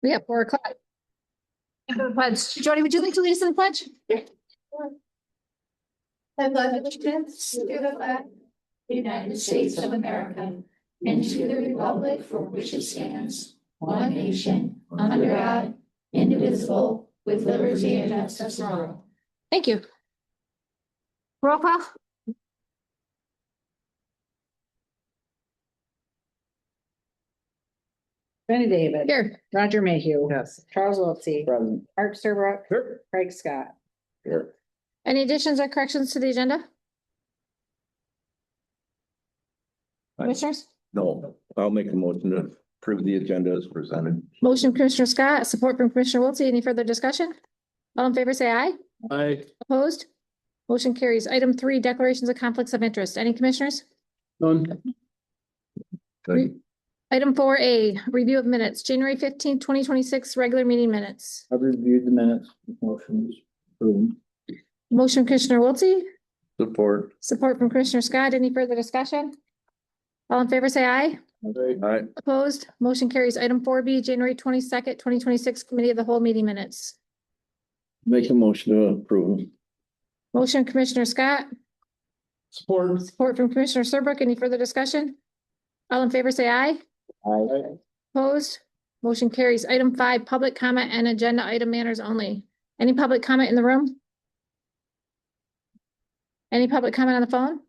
We have 4 o'clock. The pledge. Jody, would you like to lead us in the pledge? I pledge allegiance to the flag of the United States of America and to the republic for which it stands, one nation, under God, indivisible, with liberty and justice for all. Thank you. Roll call. Benny David. Here. Roger Mayhew. Yes. Charles Wiltie. Present. Mark Serbrook. Here. Craig Scott. Here. Any additions or corrections to the agenda? Commissioners? No, I'll make a motion to approve the agenda as presented. Motion Commissioner Scott, support from Commissioner Wiltie. Any further discussion? All in favor, say aye. Aye. Opposed? Motion carries. Item 3, declarations of conflicts of interest. Any commissioners? None. Good. Item 4A, review of minutes, January 15th, 2026, regular meeting minutes. I've reviewed the minutes. Motion is approved. Motion Commissioner Wiltie, Support. support from Commissioner Scott. Any further discussion? All in favor, say aye. Aye. Opposed? Motion carries. Item 4B, January 22nd, 2026, Committee of the Whole meeting minutes. Make a motion to approve. Motion Commissioner Scott, Support. support from Commissioner Serbrook. Any further discussion? All in favor, say aye. Aye. Opposed? Motion carries. Item 5, public comment and agenda item manners only. Any public comment in the room? Any public comment on the phone?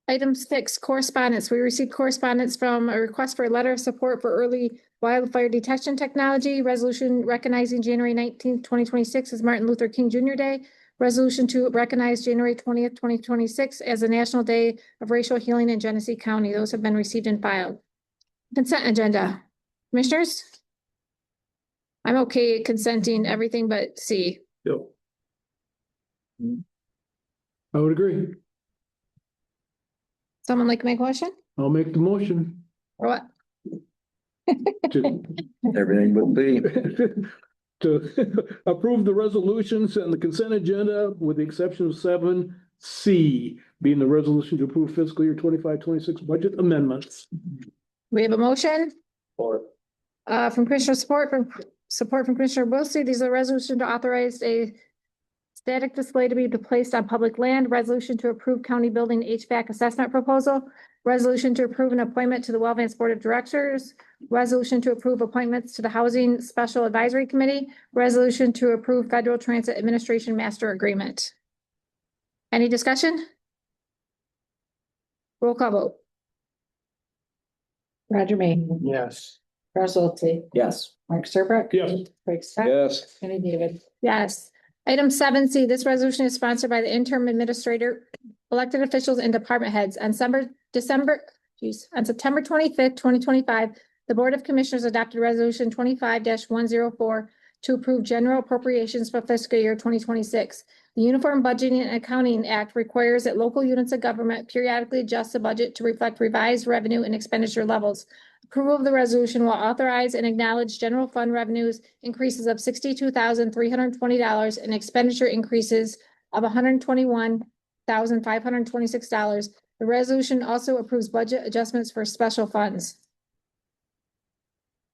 Item 6, correspondence. We received correspondence from a request for a letter of support for early wildfire detection technology, resolution recognizing January 19th, 2026 as Martin Luther King Jr. Day, resolution to recognize January 20th, 2026 as a National Day of Racial Healing in Genesee County. Those have been received and filed. Consent agenda. Commissioners? I'm okay consenting everything but C. Yep. I would agree. Someone like to make a motion? I'll make the motion Or what? to, Everything but B. to approve the resolutions and the consent agenda with the exception of 7C, being the resolution to approve fiscal year 25-26 budget amendments. We have a motion Support. from Commissioner support from Commissioner Wiltie. These are resolution to authorize a static display to be placed on public land, resolution to approve county building HVAC assessment proposal, resolution to approve an appointment to the Wellvance Board of Directors, resolution to approve appointments to the Housing Special Advisory Committee, resolution to approve Federal Transit Administration Master Agreement. Any discussion? Roll call vote. Roger Mayhew. Yes. Charles Wiltie. Yes. Mark Serbrook. Yes. Craig Scott. Yes. Benny David. Yes. Item 7C, this resolution is sponsored by the interim administrator, elected officials and department heads. On September 25th, 2025, the Board of Commissioners adopted Resolution 25-104 to approve general appropriations for fiscal year 2026. The Uniform Budgeting and Accounting Act requires that local units of government periodically adjust the budget to reflect revised revenue and expenditure levels. Approval of the resolution will authorize and acknowledge general fund revenues increases of $62,320 and expenditure increases of $121,526. The resolution also approves budget adjustments for special funds.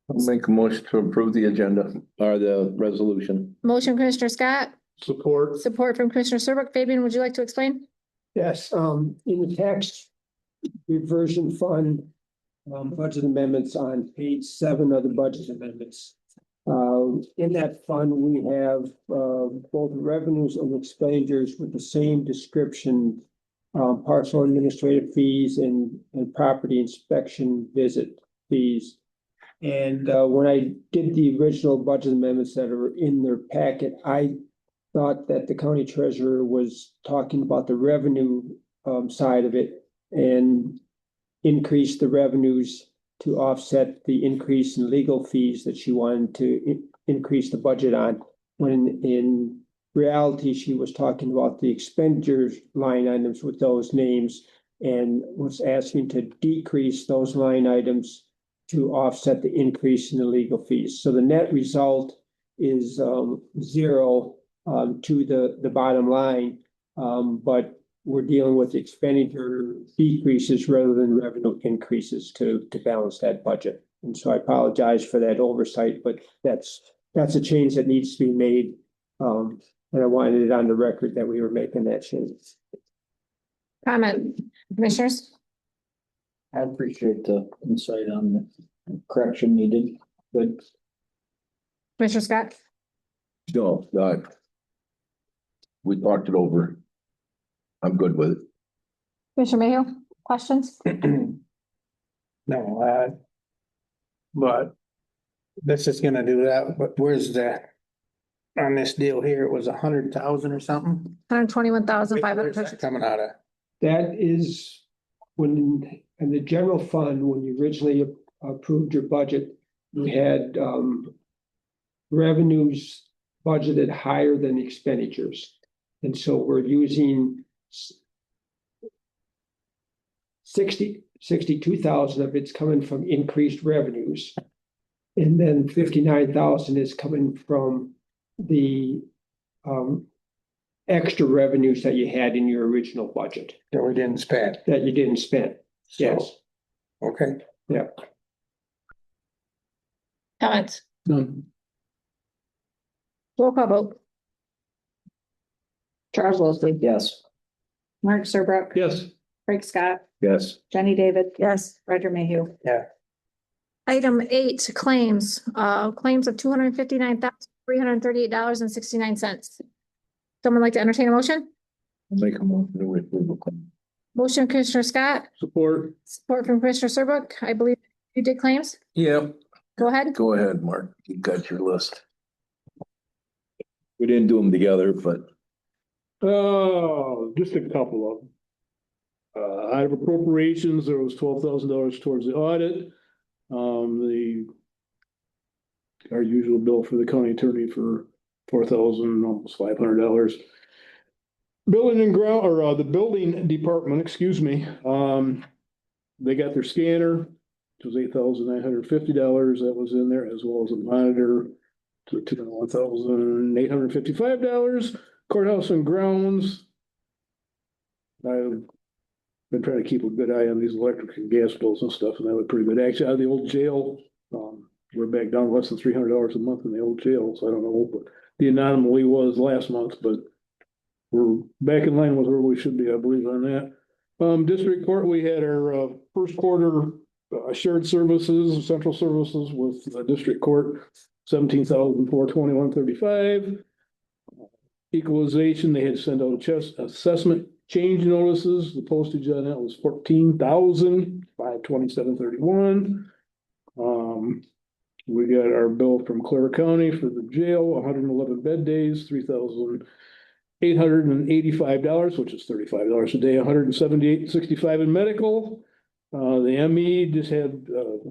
I'll make a motion to approve the agenda or the resolution. Motion Commissioner Scott, Support. support from Commissioner Serbrook. Fabian, would you like to explain? Yes, in the tax reversion fund, budget amendments on page 7 of the budget amendments. In that fund, we have, both revenues and expenditures with the same description, parcel administrative fees and property inspection visit fees. And, when I did the original budget amendments that are in their packet, I thought that the county treasurer was talking about the revenue side of it and increase the revenues to offset the increase in legal fees that she wanted to increase the budget on. When in reality, she was talking about the expenditures line items with those names and was asking to decrease those line items to offset the increase in the legal fees. So the net result is zero to the bottom line, but we're dealing with expenditure decreases rather than revenue increases to balance that budget. And so I apologize for that oversight, but that's a change that needs to be made. And I wanted it on the record that we were making that change. Comment, commissioners? I appreciate the insight on the correction needed. Good. Commissioner Scott? No, we talked it over. I'm good with it. Commissioner Mayhew, questions? No, but this is gonna do that, but where's the, on this deal here, it was 100,000 or something? 121,500. Where's that coming out of? That is when, in the general fund, when you originally approved your budget, you had revenues budgeted higher than expenditures. And so we're using 62,000 of it's coming from increased revenues. And then 59,000 is coming from the extra revenues that you had in your original budget That we didn't spend. that you didn't spend. Yes, Okay. yeah. Comments? None. Roll call vote. Charles Wiltie, Yes. Mark Serbrook, Yes. Craig Scott, Yes. Jenny David. Yes. Roger Mayhew. Item 8, claims, claims of $259,338.69. Someone like to entertain a motion? Make a motion to approve. Motion Commissioner Scott, Support. support from Commissioner Serbrook. I believe you did claims. Yep, Go ahead. go ahead, Mark. You got your list. We didn't do them together, but Oh, just a couple of them. Out of appropriations, there was $12,000 towards the audit. Our usual bill for the county attorney for $4,000, almost $500. Building and ground, or the building department, excuse me, they got their scanner, which was $8,950. That was in there, as well as a monitor to the tune of $1,855. Courthouse and grounds. I've been trying to keep a good eye on these electric and gas bills and stuff, and that was pretty good. Actually, out of the old jail, we're back down less than $300 a month in the old jail, so I don't know what the anomaly was last month, but we're back in line with where we should be, I believe, on that. District court, we had our first quarter shared services, central services with the district court, $17,421.35. Equalization, they had to send out assessment change notices. The postage on that was $14,527.31. We got our bill from Clara County for the jail, 111 bed days, $3,885, which is $35 a day, $178.65 in medical. The ME just had,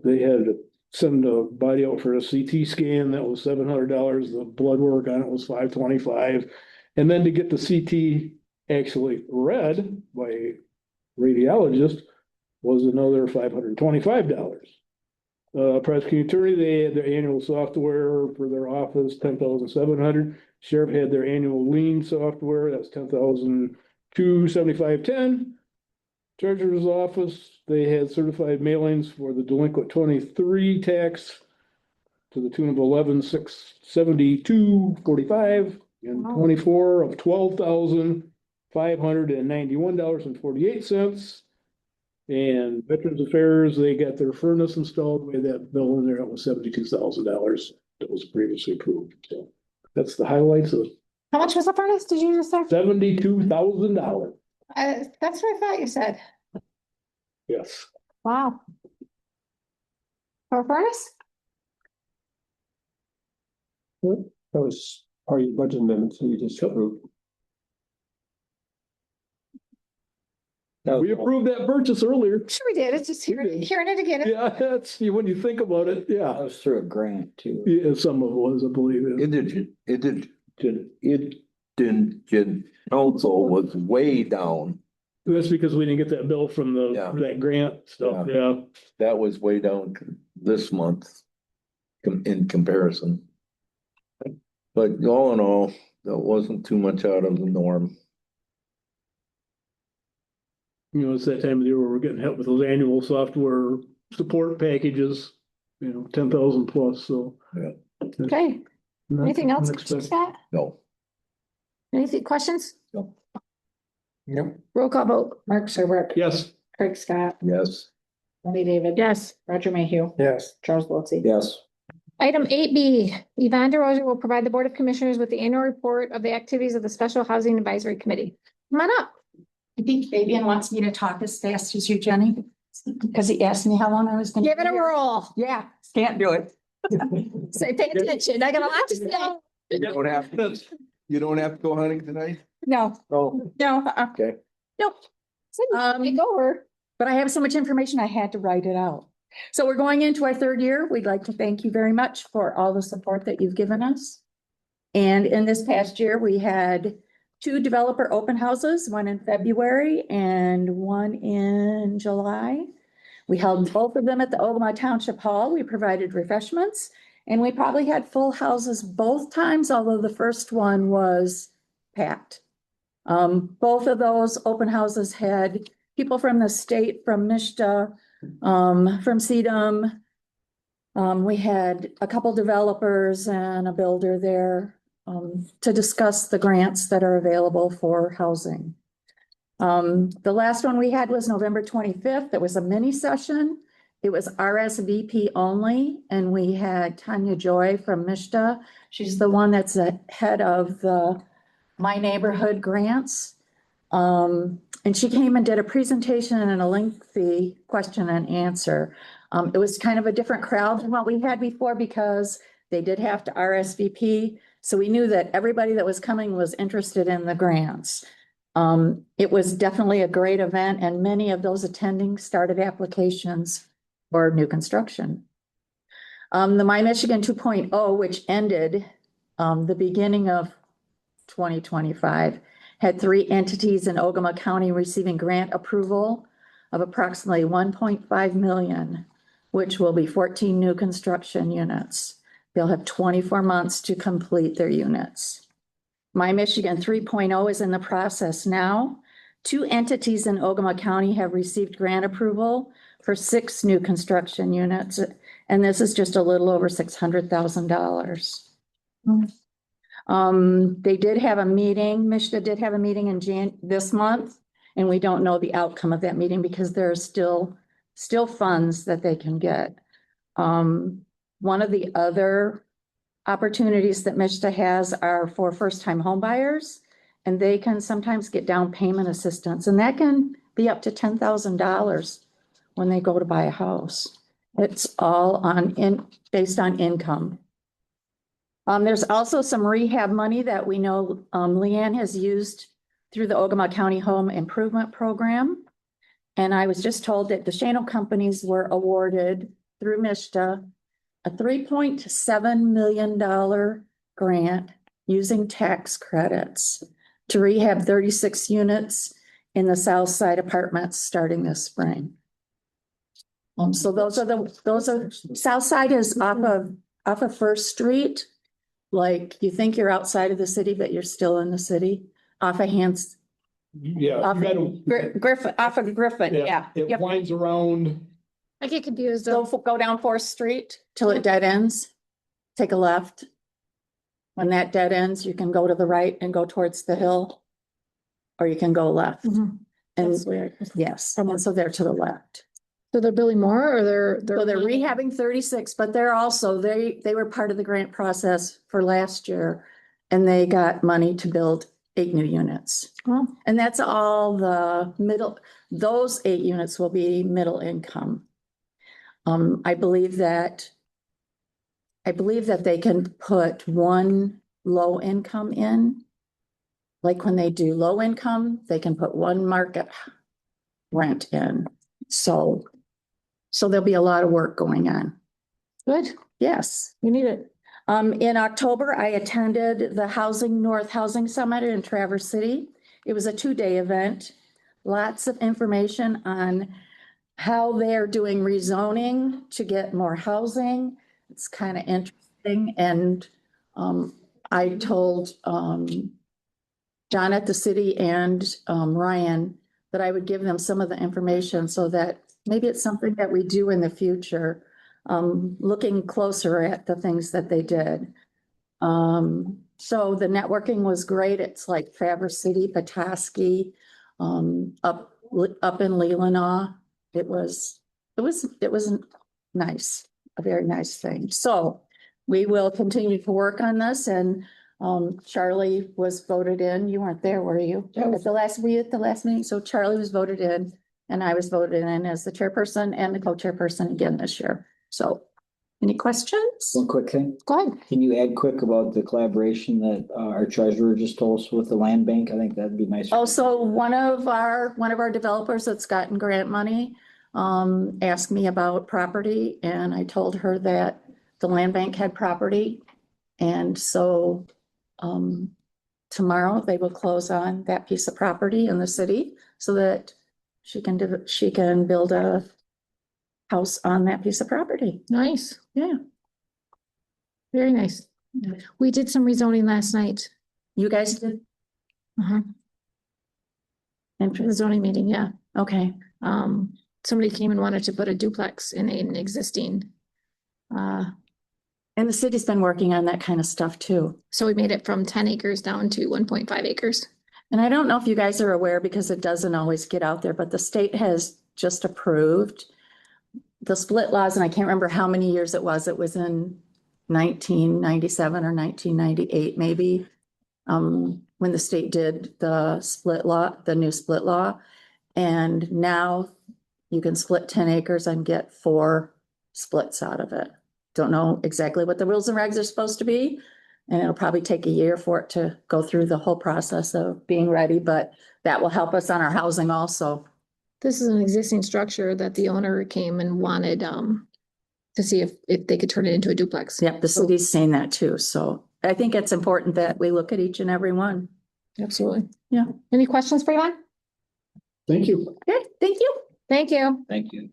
they had to send a body out for a CT scan. That was $700. The blood work on it was $525. And then to get the CT actually read by a radiologist was another $525. Prosecuting attorney, they had their annual software for their office, $10,700. Sheriff had their annual lien software, that's $10,275.10. Treasurer's office, they had certified mailings for the delinquent 23 tax to the tune of $11,672.45, and 24 of $12,591.48. And Veterans Affairs, they got their furnace installed with that bill in there. It was $72,000 that was previously approved. So that's the highlights of How much was the furnace? Did you just say? $72,000. That's what I thought you said. Yes. Wow. For a furnace? That was part of your budget amendment, so you just approved. We approved that purchase earlier. Sure we did. It's just hearing it again. Yeah, that's, when you think about it, yeah. That was through a grant too. Yeah, some of it was, I believe. Indigent council was way down. That's because we didn't get that bill from Yeah. that grant stuff, yeah. That was way down this month in comparison. But all in all, that wasn't too much out of the norm. You know, it's that time of the year where we're getting help with those annual software support packages. 10,000 plus, so. Yeah. Okay, Not anything else, unexpected. Scott? No. Anything, questions? Yep. Roll call vote. Mark Serbrook. Yes. Craig Scott. Yes. Jenny David. Yes. Roger Mayhew. Yes. Charles Wiltie. Yes. Item 8B, Yvonne DeRosa will provide the Board of Commissioners with the annual report of the activities of the Special Housing Advisory Committee. Come on up. I think Fabian wants me to talk as fast as you, Jenny, because he asked me how long I was gonna. Give it a be here. roll. Yeah, can't do it. Say, pay attention. I got a lot to say. You don't have to go hunting tonight? No, Oh, no, okay. nope. Take over. But I have so much information, I had to write it out. So we're going into our third year. We'd like to thank you very much for all the support that you've given us. And in this past year, we had 2 developer open houses, one in February and one in July. We held both of them at the Ogemaw Township Hall. We provided refreshments, and we probably had full houses both times, although the first one was packed. Both of those open houses had people from the state, from Mishta, from CEDAM. We had a couple developers and a builder there to discuss the grants that are available for housing. The last one we had was November 25th. It was a mini session. It was RSVP only, and we had Tanya Joy from Mishta. She's the one that's the head of the My Neighborhood grants. And she came and did a presentation and a lengthy question and answer. It was kind of a different crowd than what we had before because they did have to RSVP. So we knew that everybody that was coming was interested in the grants. It was definitely a great event, and many of those attending started applications for new construction. The My Michigan 2.0, which ended the beginning of 2025, had 3 entities in Ogemaw County receiving grant approval of approximately 1.5 million, which will be 14 new construction units. They'll have 24 months to complete their units. My Michigan 3.0 is in the process now. 2 entities in Ogemaw County have received grant approval for 6 new construction units, and this is just a little over $600,000. They did have a meeting, Mishta did have a meeting in this month, and we don't know the outcome of that meeting because there are still funds that they can get. One of the other opportunities that Mishta has are for first-time homebuyers, and they can sometimes get down payment assistance, and that can be up to $10,000 when they go to buy a house. It's all based on income. There's also some rehab money that we know Leanne has used through the Ogemaw County Home Improvement Program. And I was just told that the Shano companies were awarded through Mishta a $3.7 million grant using tax credits to rehab 36 units in the South Side apartments starting this spring. So those are South Side is off of First Street. Like you think you're outside of the city, but you're still in the city, off of Hans. Yeah. Off of Griffin, yeah. It Yep. winds around. I get confused. Go down 4th Street till it dead ends. Take a left. When that dead ends, you can go to the right and go towards the hill. Or you can go left. Mhm. And That's weird. yes, and so they're to the left. So they're building more or So they're rehabbing 36, but they're also, they were part of the grant process for last year. And they got money to build 8 new units. Well, And that's all those 8 units will be middle income. I believe that they can put 1 low income in. Like when they do low income, they can put 1 market rent in. So there'll be a lot of work going on. good. Yes. We need it. In October, I attended the North Housing Summit in Traverse City. It was a 2-day event. Lots of information on how they're doing rezoning to get more housing. It's kind of interesting. And I told John at the city and Ryan that I would give them some of the information so that maybe it's something that we do in the future. looking closer at the things that they did. So the networking was great. It's like Traverse City, Petoskey, up in Leelanau. It was nice, a very nice thing. So we will continue to work on this, and Charlie was voted in. You weren't there, were you? Were you at the last meeting? So Charlie was voted in and I was voted in as the chairperson and the co-chairperson again this year. So any questions? One quick thing. Go ahead. Can you add quick about the collaboration that our treasurer just told us with the land bank? I think that'd be nice. Oh, so one of our developers that's gotten grant money asked me about property, and I told her that the land bank had property. And so tomorrow they will close on that piece of property in the city so that she can build a house on that piece of property. Nice. Yeah. Very nice. We did some rezoning last night. You guys did? For the zoning meeting, yeah. Okay. Somebody came and wanted to put a duplex in an existing. And the city's been working on that kind of stuff too. So we made it from 10 acres down to 1.5 acres. And I don't know if you guys are aware because it doesn't always get out there, but the state has just approved the split laws, and I can't remember how many years it was. It was in 1997 or 1998, maybe, when the state did the split law, the new split law. And now you can split 10 acres and get 4 splits out of it. Don't know exactly what the rules and regs are supposed to be. And it'll probably take a year for it to go through the whole process of being ready, but that will help us on our housing also. This is an existing structure that the owner came and wanted to see if they could turn it into a duplex. Yep, the city's saying that too. So I think it's important that we look at each and every one. Absolutely. Yeah. Any questions for Yvonne? Thank you. Okay, thank you. Thank you. Thank you.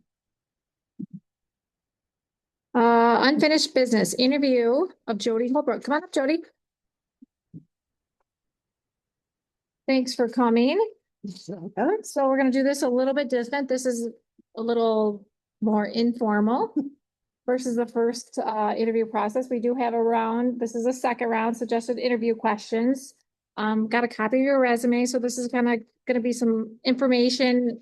Unfinished business, interview of Jody Holbrook. Come on up, Jody. Thanks for coming. So we're gonna do this a little bit different. This is a little more informal versus the first interview process. We do have a round. This is a second round, suggested interview questions. Got a copy of your resume, so this is kind of gonna be some information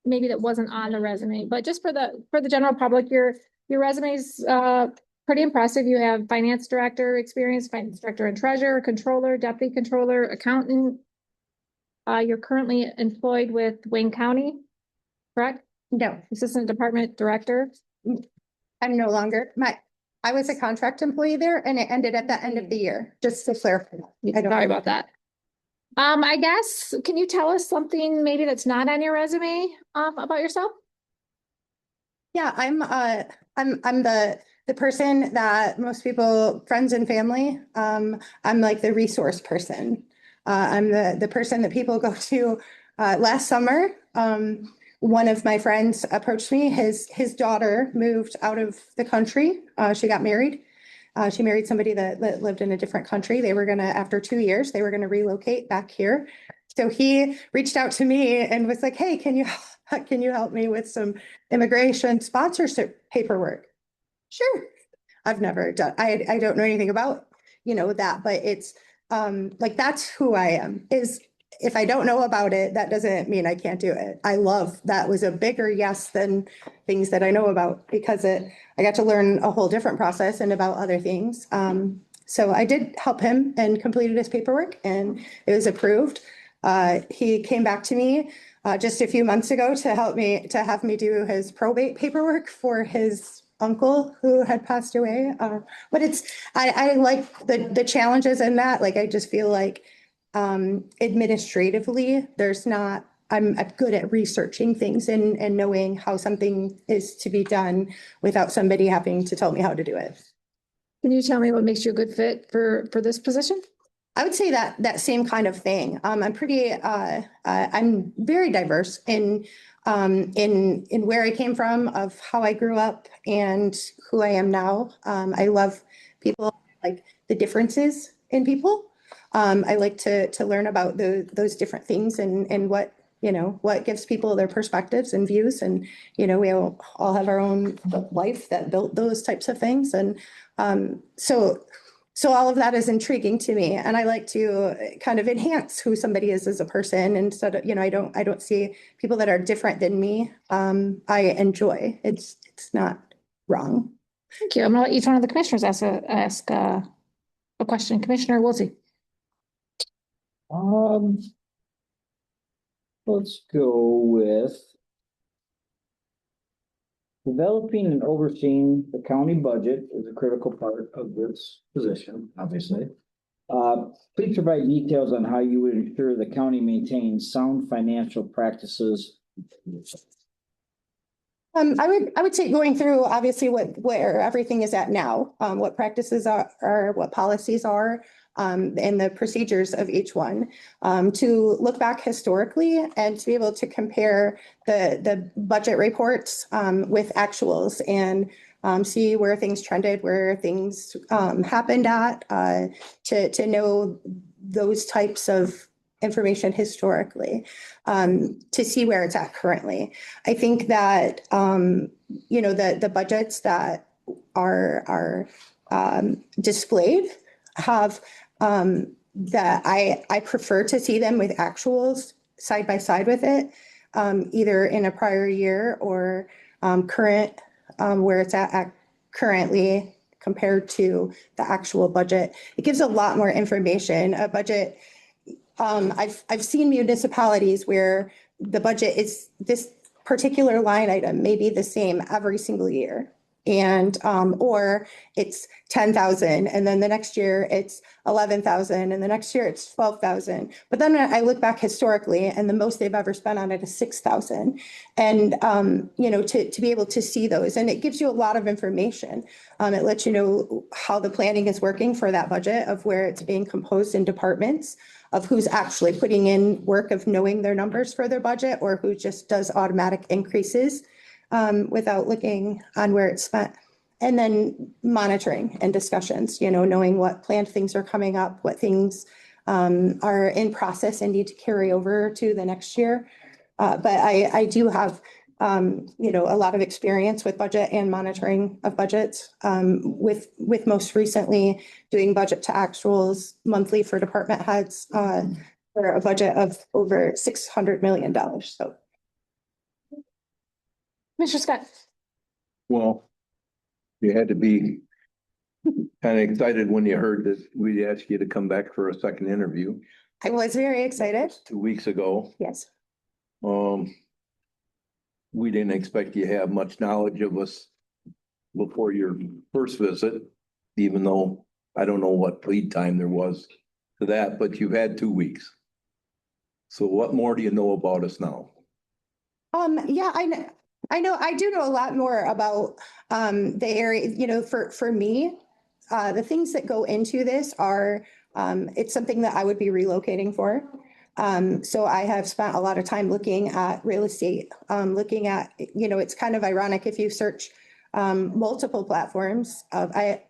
maybe that wasn't on the resume, but just for the general public, your resume is pretty impressive. You have finance director experience, finance director and treasurer, controller, deputy controller, accountant. You're currently employed with Wayne County, correct? No, Assistant Department Director. I'm no longer. I was a contract employee there and it ended at the end of the year, just to clarify. Sorry about that. I guess, can you tell us something maybe that's not on your resume, about yourself? Yeah, I'm the person that most people, friends and family, I'm like the resource person. I'm the person that people go to. Last summer, one of my friends approached me. His daughter moved out of the country. She got married. She married somebody that lived in a different country. They were gonna, after 2 years, they were gonna relocate back here. So he reached out to me and was like, hey, can you help me with some immigration sponsorship paperwork? Sure. I've never done, I don't know anything about, that, but it's like, that's who I am. Is if I don't know about it, that doesn't mean I can't do it. I love, that was a bigger yes than things that I know about, because I got to learn a whole different process and about other things. So I did help him and completed his paperwork and it was approved. He came back to me just a few months ago to have me do his probate paperwork for his uncle who had passed away. But I like the challenges in that. Like, I just feel like administratively, I'm good at researching things and knowing how something is to be done without somebody having to tell me how to do it. Can you tell me what makes you a good fit for this position? I would say that same kind of thing. I'm very diverse in where I came from, of how I grew up and who I am now. I love people, like the differences in people. I like to learn about those different things and what what gives people their perspectives and views. And, we all have our own life that built those types of things. And so all of that is intriguing to me. And I like to kind of enhance who somebody is as a person instead of, I don't see people that are different than me. I enjoy. It's not wrong. Thank you. I'm gonna let each one of the commissioners ask a question. Commissioner Woolsey. Let's go with developing and overseeing the county budget is a critical part of this position, obviously. Please provide details on how you would ensure the county maintains sound financial practices. I would say going through obviously where everything is at now, what practices are, what policies are, and the procedures of each one, to look back historically and to be able to compare the budget reports with actuals and see where things trended, where things happened at, to know those types of information historically, to see where it's at currently. I think that, the budgets that are displayed have, that I prefer to see them with actuals side by side with it, either in a prior year or current, where it's at currently compared to the actual budget. It gives a lot more information. A budget, I've seen municipalities where the budget is this particular line item may be the same every single year. And, or it's 10,000 and then the next year it's 11,000 and the next year it's 12,000. But then I look back historically and the most they've ever spent on it is 6,000. And, to be able to see those, and it gives you a lot of information. It lets you know how the planning is working for that budget, of where it's being composed in departments, of who's actually putting in work of knowing their numbers for their budget, or who just does automatic increases without looking on where it's spent. And then monitoring and discussions, knowing what planned things are coming up, what things are in process and need to carry over to the next year. But I do have, a lot of experience with budget and monitoring of budgets, with most recently doing budget to actuals monthly for department heads, for a budget of over $600 million. So. Mr. Scott. Well, you had to be kind of excited when you heard that we asked you to come back for a second interview I was very excited. 2 weeks ago. Yes. We didn't expect you to have much knowledge of us before your first visit, even though I don't know what lead time there was to that, but you've had 2 weeks. So what more do you know about us now? Yeah, I do know a lot more about the area, for me, the things that go into this are, it's something that I would be relocating for. So I have spent a lot of time looking at real estate, looking at, it's kind of ironic if you search multiple platforms of, I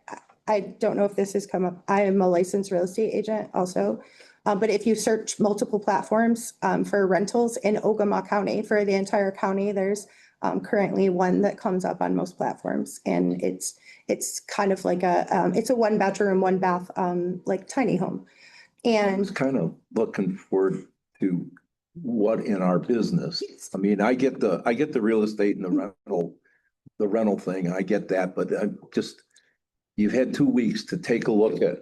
don't know if this has come up. I am a licensed real estate agent also. But if you search multiple platforms for rentals in Ogemaw County, for the entire county, there's currently one that comes up on most platforms. And it's kind of like it's a 1 bedroom, 1 bath, like tiny home. I And was kind of looking forward to what in our business. I mean, I get the real estate and the rental thing, and I get that, but you've had 2 weeks to take a look at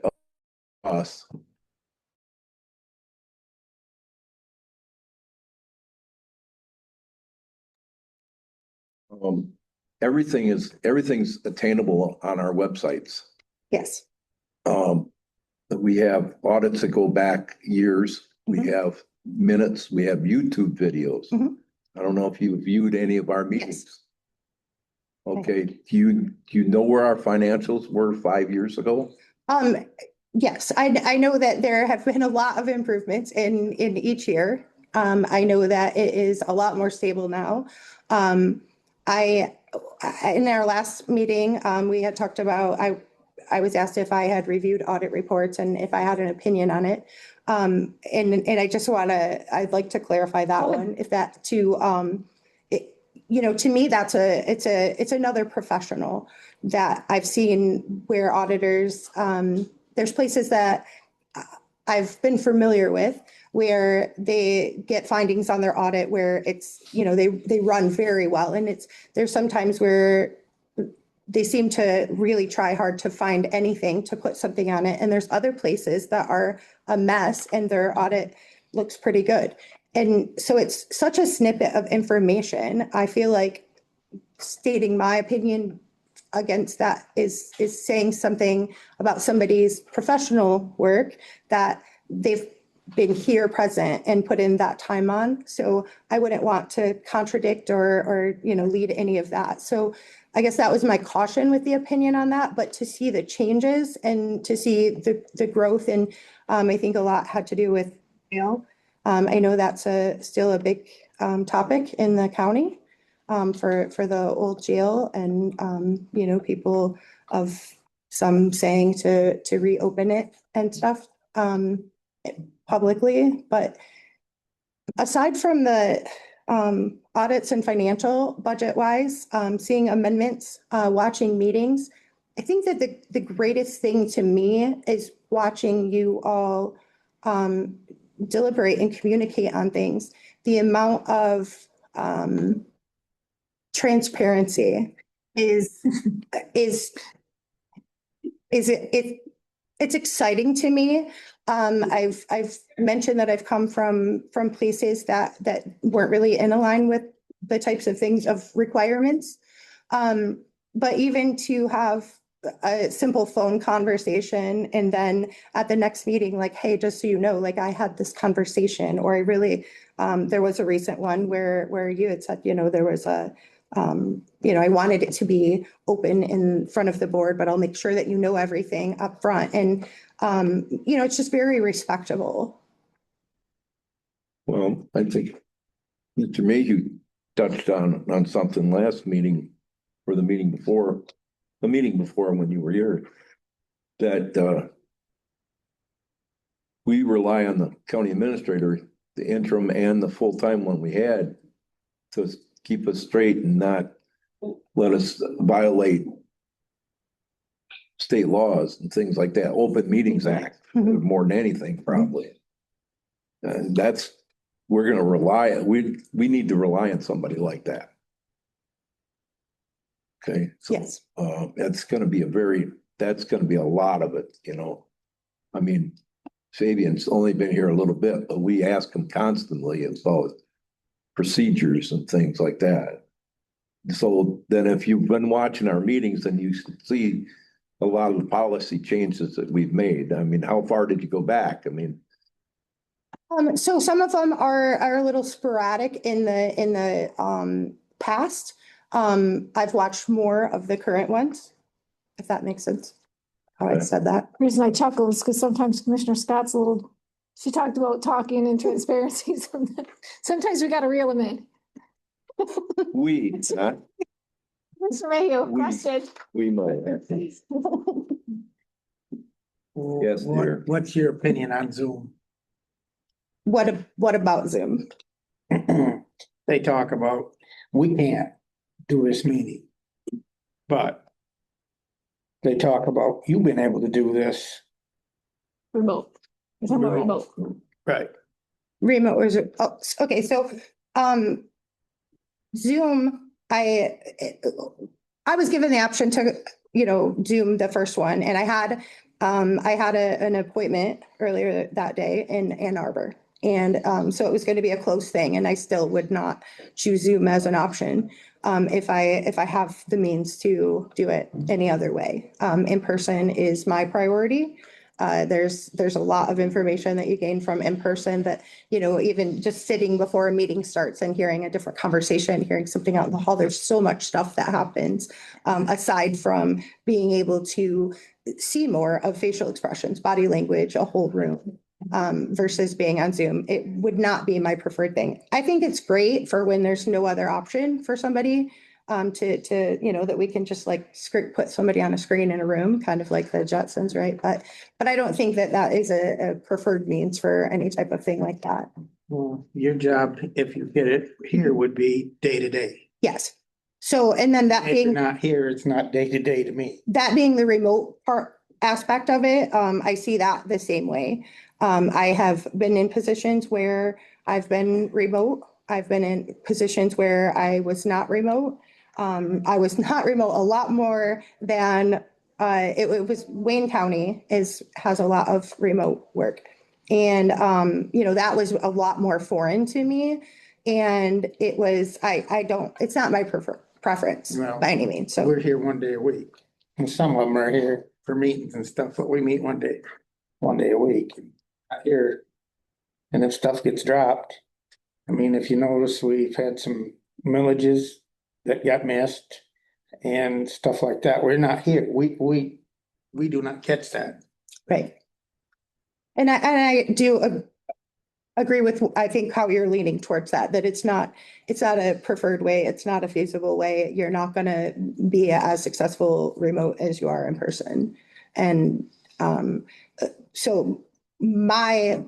us. Everything's attainable on our websites. yes, We have audits that go back years. We have minutes. We have YouTube videos. Mhm. I don't know if you viewed any of our meetings. Okay, do you know where our financials were 5 years ago? yes, I know that there have been a lot of improvements in each year. I know that it is a lot more stable now. In our last meeting, we had talked about, I was asked if I had reviewed audit reports and if I had an opinion on it. And I just I'd like to clarify that one, if that to, to me, it's another professional that I've seen where auditors, there's places that I've been familiar with where they get findings on their audit where it's, they run very well. And there's sometimes where they seem to really try hard to find anything to put something on it. And there's other places that are a mess and their audit looks pretty good. And so it's such a snippet of information. I feel like stating my opinion against that is saying something about somebody's professional work that they've been here present and put in that time on. So I wouldn't want to contradict or lead any of that. So I guess that was my caution with the opinion on that, but to see the changes and to see the growth, and I think a lot had to do with, I know that's still a big topic in the county for the old jail, and people of some saying to reopen it and stuff publicly. But aside from the audits and financial budget wise, seeing amendments, watching meetings, I think that the greatest thing to me is watching you all deliberate and communicate on things. The amount of transparency it's exciting to me. I've mentioned that I've come from places that weren't really in line with the types of things of requirements. But even to have a simple phone conversation and then at the next meeting, like, hey, just so you know, like I had this conversation, or I really, there was a recent one where you had said, there was I wanted it to be open in front of the board, but I'll make sure that you know everything up front. And, it's just very respectable. Well, I think Mr. Mayhew touched on something last meeting or the meeting before when you were here, that we rely on the county administrator, the interim and the full-time one we had, to keep us straight and not let us violate state laws and things like that, Open Meetings Act, more than anything, probably. And we're gonna rely, we need to rely on somebody like that. Okay. So, Yes. that's gonna be a lot of it, I mean, Fabian's only been here a little bit, but we ask him constantly about procedures and things like that. So then if you've been watching our meetings, then you see a lot of the policy changes that we've made. I mean, how far did you go back? I mean, so some of them are a little sporadic in the past. I've watched more of the current ones, if that makes sense. How I said that. The reason I chuckle is because sometimes Commissioner Scott's she talked about talking and transparency. Sometimes we got to reel them in. not Mr. Mayhew, question. we might. Yes, dear. What's your opinion on Zoom? What about Zoom? They talk about, we can't do this meeting, but they talk about, you've been able to do this. Remote. You're talking about remote. Right. Remote was, okay, so Zoom, I was given the option to, Zoom the first one, and I had an appointment earlier that day in Ann Arbor. And so it was going to be a close thing, and I still would not choose Zoom as an option if I have the means to do it any other way. In person is my priority. There's a lot of information that you gain from in person that, even just sitting before a meeting starts and hearing a different conversation, hearing something out in the hall, there's so much stuff that happens aside from being able to see more of facial expressions, body language, a whole room. Versus being on Zoom. It would not be my preferred thing. I think it's great for when there's no other option for somebody. to, that we can just like put somebody on a screen in a room, kind of like the Jetsons, right? But I don't think that that is a preferred means for any type of thing like that. Well, your job, if you get it here, would be day to day. Yes. So, and then that If you're being, not here, it's not day to day to me. that being the remote part aspect of it, I see that the same way. I have been in positions where I've been remote. I've been in positions where I was not remote. I was not remote a lot more than, it was Wayne County has a lot of remote work. And, that was a lot more foreign to me. And it was, it's not my preference Well, by any means. So, we're here one day a week. And some of them are here for meetings and stuff, but we meet one day a week. Not here. And if stuff gets dropped, I mean, if you notice, we've had some millages that got missed and stuff like that. We're not here. We do not catch that. right. And I do agree with, I think, how you're leaning towards that it's not a preferred way. It's not a feasible way. You're not going to be as successful remote as you are in person. And so my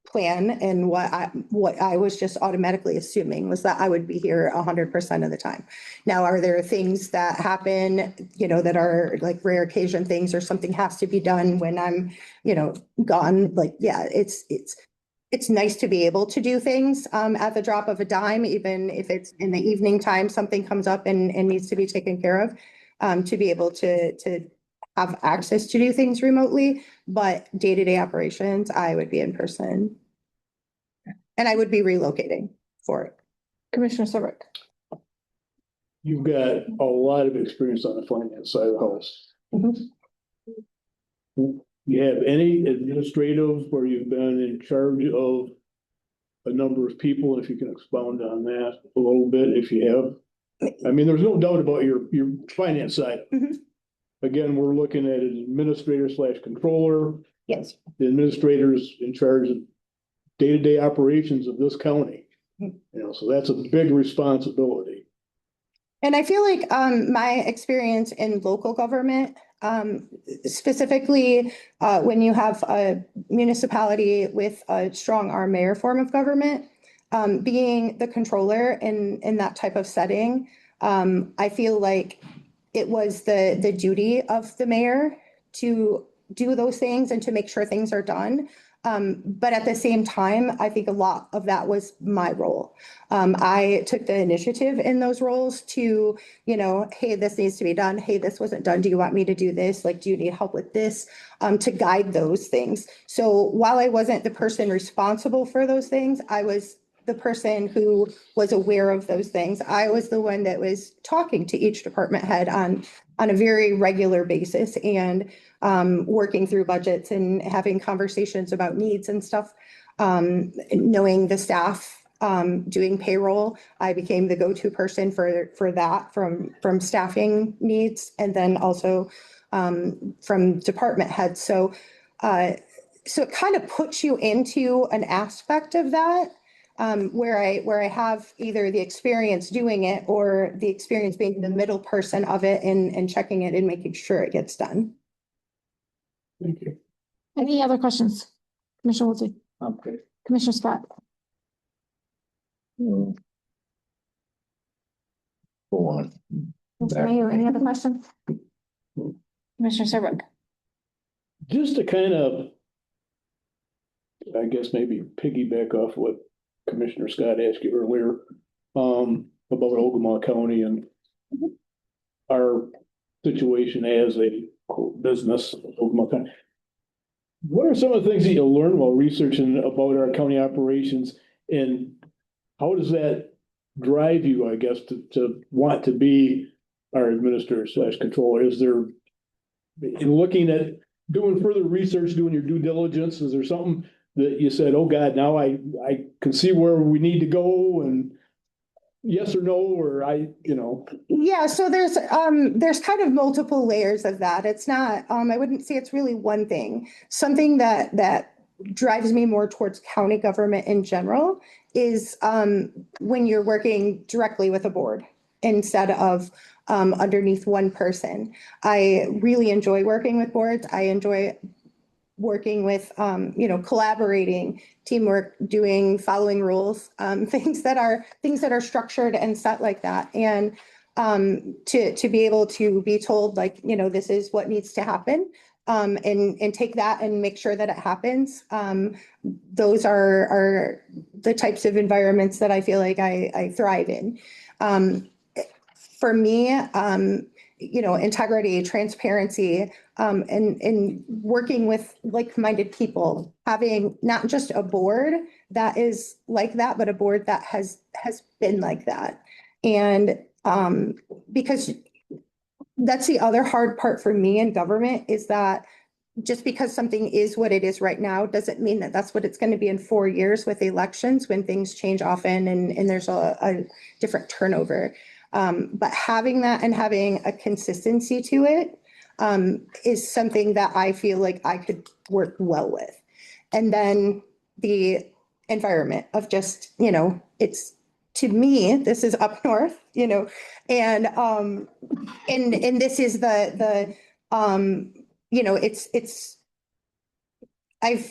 plan and what I was just automatically assuming was that I would be here 100% of the time. Now, are there things that happen, that are like rare occasion things, or something has to be done when I'm, gone? Like, yeah, it's nice to be able to do things at the drop of a dime, even if it's in the evening time, something comes up and needs to be taken care of, to be able to have access to do things remotely. But day-to-day operations, I would be in person. And I would be relocating for it. Commissioner Serbrook. You've got a lot of experience on the finance side of the house. You have any administrative where you've been in charge of a number of people, if you can expound on that a little bit, if you have? I mean, there's no doubt about your finance side. Mhm. Again, we're looking at an administrator / controller. Yes. The administrators in charge of day-to-day operations of this county. So that's a big responsibility. And I feel like my experience in local government, specifically when you have a municipality with a strong arm mayor form of government, being the controller in that type of setting, I feel like it was the duty of the mayor to do those things and to make sure things are done. But at the same time, I think a lot of that was my role. I took the initiative in those roles to, hey, this needs to be done. Hey, this wasn't done. Do you want me to do this? Like, do you need help with this? To guide those things. So while I wasn't the person responsible for those things, I was the person who was aware of those things. I was the one that was talking to each department head on a very regular basis and working through budgets and having conversations about needs and stuff. Knowing the staff, doing payroll, I became the go-to person for that from staffing needs, and then also from department heads. So it kind of puts you into an aspect of that. Where I have either the experience doing it or the experience being the middle person of it and checking it and making sure it gets done. Thank you. Any other questions? Commissioner Wiltie, Okay. Commissioner Scott. Go on. Mr. Mayor, any other questions? Commissioner Serbrook. Just to kind of, I guess, maybe piggyback off what Commissioner Scott asked you earlier, about Ogemaw County and our situation as a quote, business, Ogemaw County. What are some of the things that you learn while researching about our county operations, and how does that drive you, I guess, to want to be our administrator / controller? Is there, in looking at doing further research, doing your due diligence, is there something that you said, oh God, now I can see where we need to go, and yes or no, or Yeah, so there's kind of multiple layers of that. It's not, I wouldn't say it's really one thing. Something that drives me more towards county government in general is when you're working directly with a board. instead of underneath one person. I really enjoy working with boards. I enjoy working with, collaborating, teamwork, following rules, things that are structured and set like that. And to be able to be told like, this is what needs to happen, and take that and make sure that it happens. Those are the types of environments that I feel like I thrive in. For me, integrity, transparency, and working with like-minded people, having not just a board that is like that, but a board that has been like that. And because that's the other hard part for me in government, is that just because something is what it is right now doesn't mean that that's what it's going to be in 4 years with elections, when things change often and there's a different turnover. But having that and having a consistency to it is something that I feel like I could work well with. And then the environment of just, it's, to me, this is up north, and this is it's, I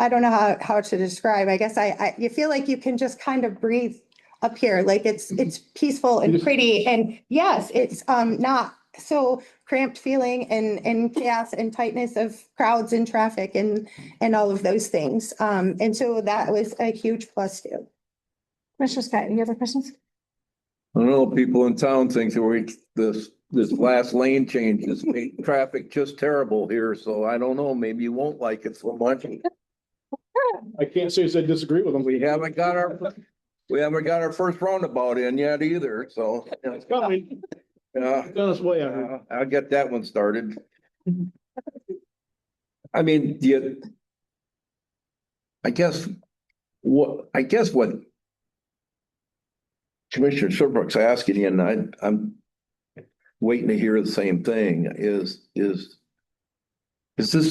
don't know how to describe, I guess you feel like you can just kind of breathe up here, like it's peaceful and pretty, and yes, it's not so cramped feeling and chaos and tightness of crowds and traffic and all of those things. And so that was a huge plus too. Commissioner Scott, any other questions? I don't know, people in town think that this last lane change has made traffic just terrible here, so I don't know, maybe you won't like it so much. I can't say I disagree with them. We haven't got our first roundabout in yet either, so. It's coming. Yeah, It's on its way. I heard. I'll get that one started. I mean, I guess what Commissioner Serbrook's asking you, and I'm waiting to hear the same thing, is this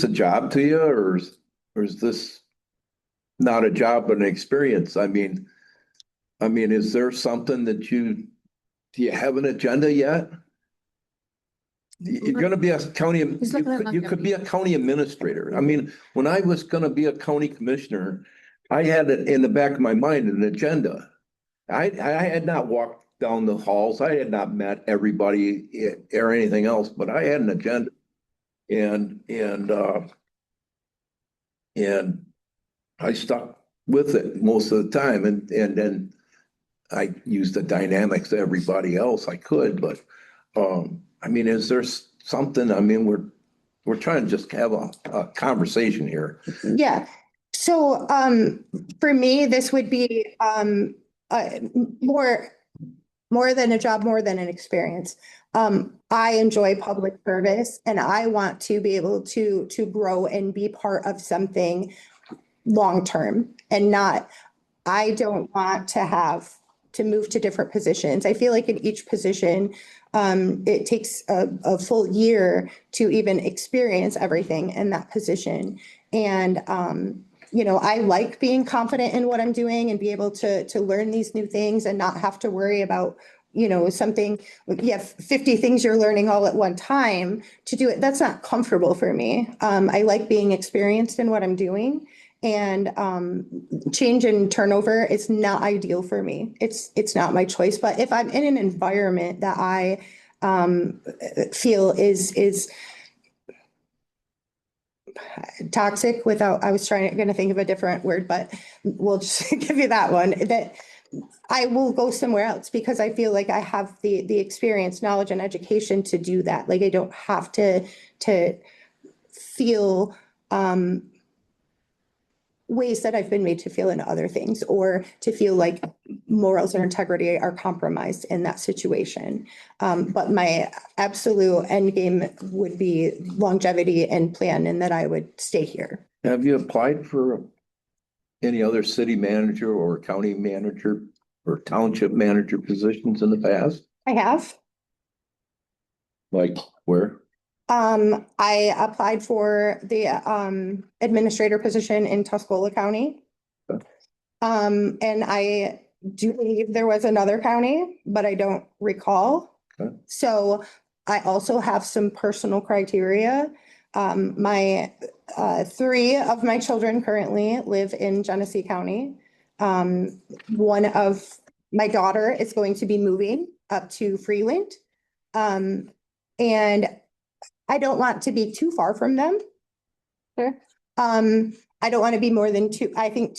a job to you, or is this not a job but an experience? I mean, is there something that do you have an agenda yet? You're gonna be a county, you could be a county administrator. I mean, when I was gonna be a county commissioner, I had it in the back of my mind, an agenda. I had not walked down the halls. I had not met everybody or anything else, but I had an agenda. And I stuck with it most of the time, and then I used the dynamics of everybody else I could, but I mean, is there something, I mean, we're trying to just have a conversation here. Yeah. So for me, this would be more than a job, more than an experience. I enjoy public service, and I want to be able to grow and be part of something long-term, and I don't want to move to different positions. I feel like in each position, it takes a full year to even experience everything in that position. And, I like being confident in what I'm doing and be able to learn these new things and not have to worry about, something, you have 50 things you're learning all at one time to do it. That's not comfortable for me. I like being experienced in what I'm doing. And change and turnover is not ideal for me. It's not my choice. But if I'm in an environment that I feel is toxic, I was going to think of a different word, but we'll just give you that one, that I will go somewhere else because I feel like I have the experience, knowledge, and education to do that. Like I don't have to feel ways that I've been made to feel in other things, or to feel like morals or integrity are compromised in that situation. But my absolute end game would be longevity and plan, and that I would stay here. Have you applied for any other city manager or county manager or township manager positions in the past? I have. Like where? I applied for the administrator position in Tuscola County. Okay. And I do believe there was another county, but I don't recall. Okay. So I also have some personal criteria. My three of my children currently live in Genesee County. One of my daughter is going to be moving up to Freeland. And I don't want to be too far from them. Sure. I don't want to be more than two, I think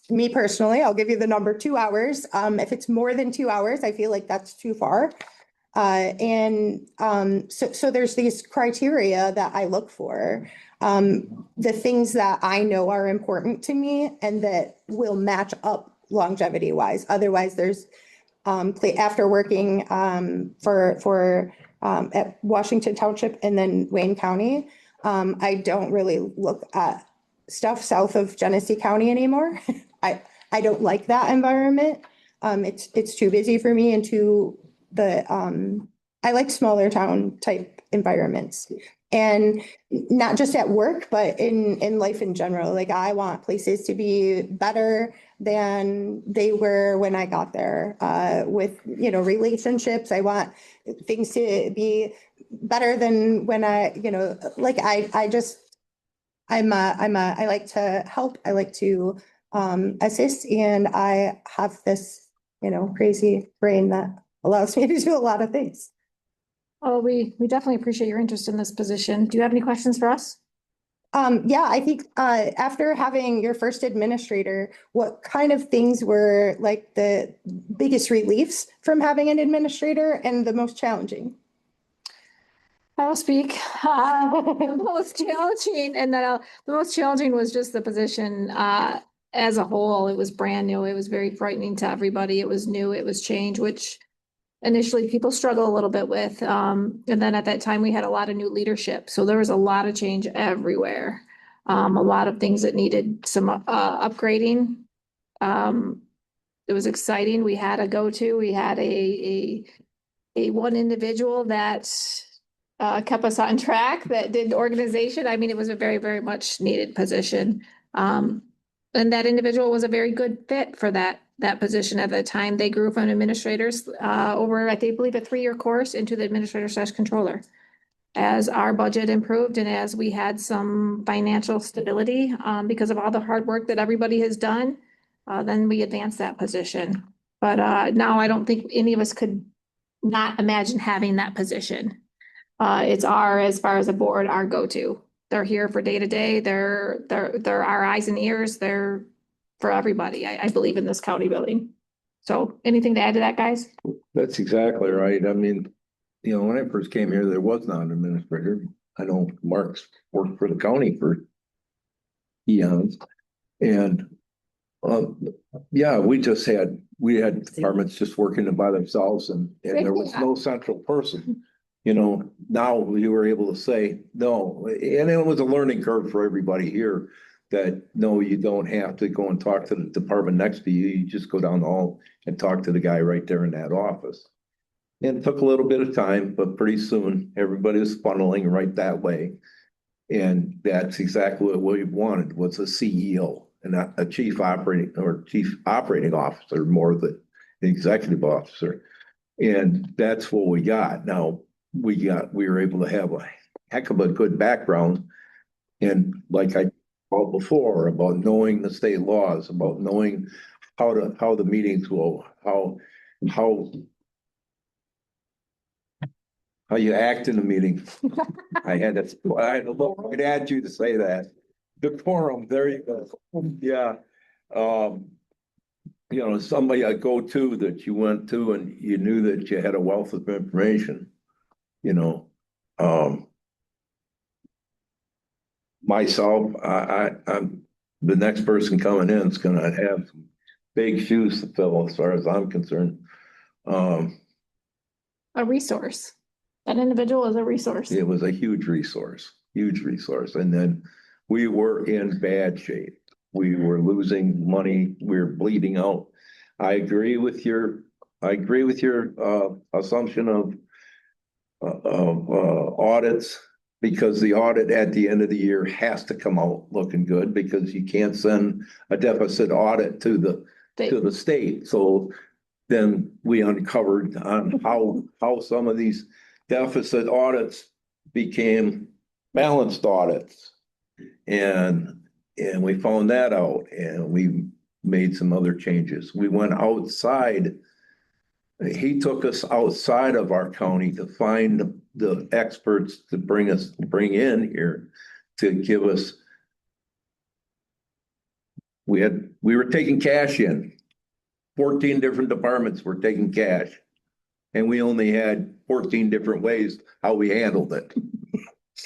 me personally, I'll give you the number 2 hours. If it's more than 2 hours, I feel like that's too far. So there's these criteria that I look for. The things that I know are important to me and that will match up longevity wise. Otherwise, there's after working at Washington Township and then Wayne County, I don't really look at stuff south of Genesee County anymore. I don't like that environment. It's too busy for me and I like smaller town type environments. And not just at work, but in life in general. Like I want places to be better than they were when I got there, with, relationships. I want things to be better than when I like to help. I like to assist, and I have this, crazy brain that allows me to do a lot of things. Oh, we definitely appreciate your interest in this position. Do you have any questions for us? Yeah, I think after having your first administrator, what kind of things were like the biggest reliefs from having an administrator and the most challenging? I will speak. The most challenging, and then the most challenging was just the position as a whole. It was brand new. It was very frightening to everybody. It was new. It was change, which initially people struggle a little bit with. And then at that time, we had a lot of new leadership. So there was a lot of change everywhere. A lot of things that needed some upgrading. It was exciting. We had a go-to. We had a one individual that kept us on track, that did organization. I mean, it was a very, very much needed position. And that individual was a very good fit for that position at the time. They grew from administrators over, I think, believe a 3-year course into the administrator/controller. As our budget improved and as we had some financial stability because of all the hard work that everybody has done, then we advanced that position. But now I don't think any of us could not imagine having that position. It's as far as a board, our go-to. They're here for day to day. They're our eyes and ears. They're for everybody. I believe in this county building. So anything to add to that, guys? That's exactly right. I mean, when I first came here, there was not an administrator. I know Mark's worked for the county for eons. And yeah, we had departments just working by themselves and there was no central person. Now you were able to say no, and it was a learning curve for everybody here that no, you don't have to go and talk to the department next to you. You just go down the hall and talk to the guy right there in that office. And it took a little bit of time, but pretty soon everybody was funneling right that way. And that's exactly what we wanted, was a CEO and not a chief operating officer, more the executive officer. And that's what we got. Now we were able to have a heck of a good background. And like I talked before, about knowing the state laws, about knowing how the meetings go, how you act in the meeting. I had to look right at you to say that. Decorum, there you go. Yeah. Somebody I go to that you went to and you knew that you had a wealth of information, myself, I'm the next person coming in is gonna have some big shoes to fill as far as I'm concerned. A resource. That individual is a resource. It was a huge resource. And then we were in bad shape. We were losing money. We were bleeding out. I agree with your assumption of audits, because the audit at the end of the year has to come out looking good, because you can't send a deficit audit to to the state. So then we uncovered on how some of these deficit audits became balanced audits. And we found that out and we made some other changes. We went outside. He took us outside of our county to find the experts to bring in here to give us. We were taking cash in. 14 different departments were taking cash. And we only had 14 different ways how we handled it.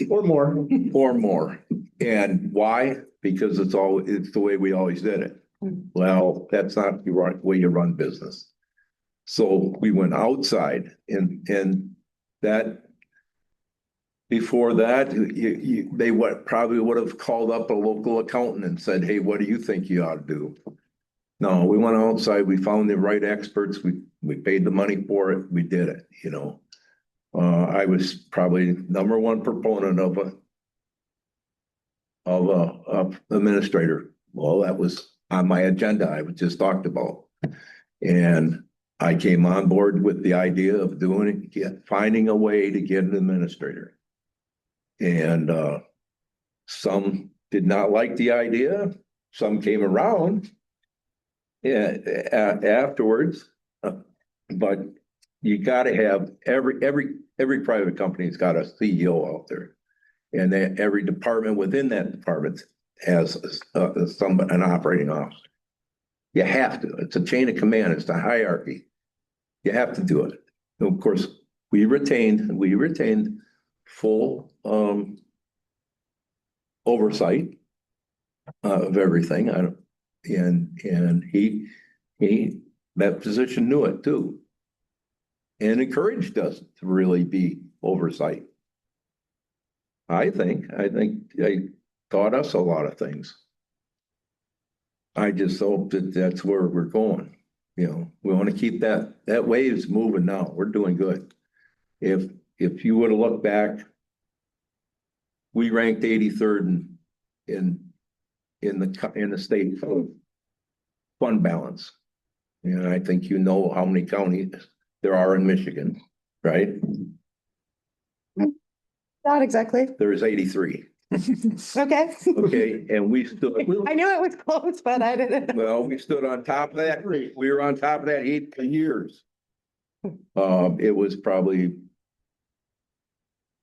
Or more. Or more. And why? Because it's the way we always did it. Well, that's not the right way you run business. So we went outside and that before that, they probably would have called up a local accountant and said, hey, what do you think you ought to do? No, we went outside, we found the right experts, we paid the money for it, we did it, you know. I was probably number one proponent of a administrator. Well, that was on my agenda, I was just talked about. And I came on board with the idea of finding a way to get an administrator. And some did not like the idea. Some came around afterwards. But you got to have every private company's got a CEO out there, and every department within that department has an operating officer. You have to. It's a chain of command. It's the hierarchy. You have to do it. And of course, we retained full oversight of everything. And he that position knew it too, and encouraged us to really be oversight. I think they taught us a lot of things. I just hope that that's where we're going. You know, we want to keep that wave's moving now. We're doing good. If you would have looked back, we ranked 83rd in the state fund balance. And I think you know how many counties there are in Michigan, right? Not exactly. There's 83. Okay. Okay, and we stood. I knew it was close, but I didn't. Well, we stood on top of that. We were on top of that 8 years. It was probably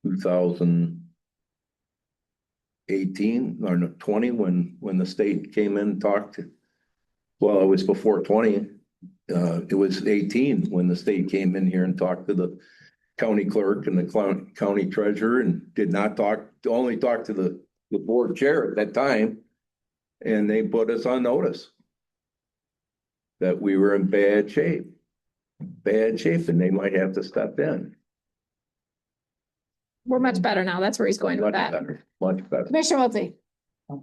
2018 or 20 when the state came in and talked. Well, it was before 20. It was 18 when the state came in here and talked to the county clerk and the county treasurer and only talk to the board chair at that time. And they put us on notice that we were in bad shape, and they might have to step in. We're much better now. That's where he's going with that. Much better. Commissioner Wiltie, I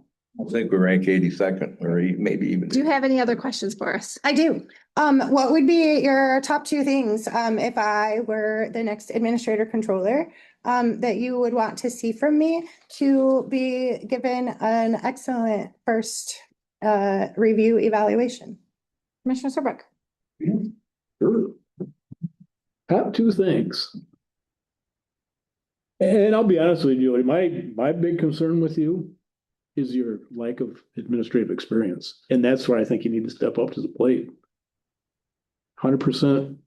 think we rank 82nd or maybe even. do you have any other questions for us? I do. What would be your top 2 things, if I were the next administrator controller, that you would want to see from me to be given an excellent first, review evaluation? Commissioner Serbrook. Sure. Top 2 things. And I'll be honest with you, Jody, my big concern with you is your lack of administrative experience. And that's where I think you need to step up to the plate. 100%.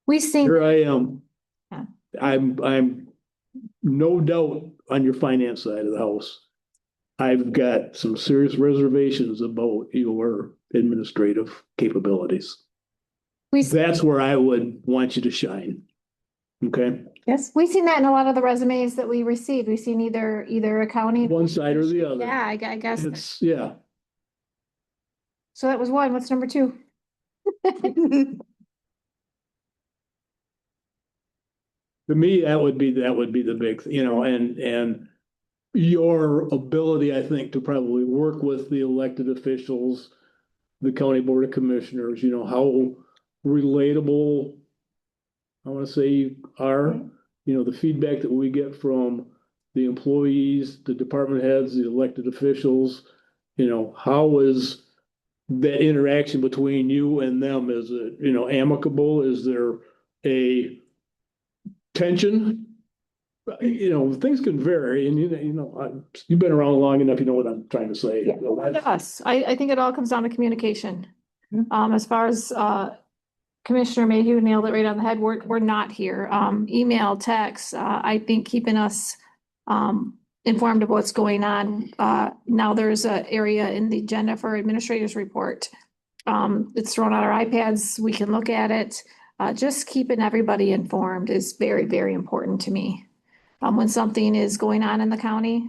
We've seen. Here I am. Yeah. I'm no doubt on your finance side of the house. I've got some serious reservations about your administrative capabilities. That's where I would want you to shine. Okay. Yes. We've seen that in a lot of the resumes that we received. We've seen either accounting. One side or the other. Yeah, I guess. Yeah. So that was 1. What's number 2? To me, that would be the big, and your ability, I think, to probably work with the elected officials, the county board of commissioners, how relatable I want to say you are, the feedback that we get from the employees, the department heads, the elected officials, how is that interaction between you and them? Is it, you know, amicable? Is there a tension? You know, things can vary, and you've been around long enough, you know what I'm trying to say. Yeah. So that's- Yes, I think it all comes down to communication. Mhm. As far as, Commissioner Mayhew nailed it right on the head. We're not here. Email, text, I think keeping us, informed of what's going on. Now there's an area in the agenda for administrators report. It's thrown on our iPads. We can look at it. Just keeping everybody informed is very, very important to me. When something is going on in the county,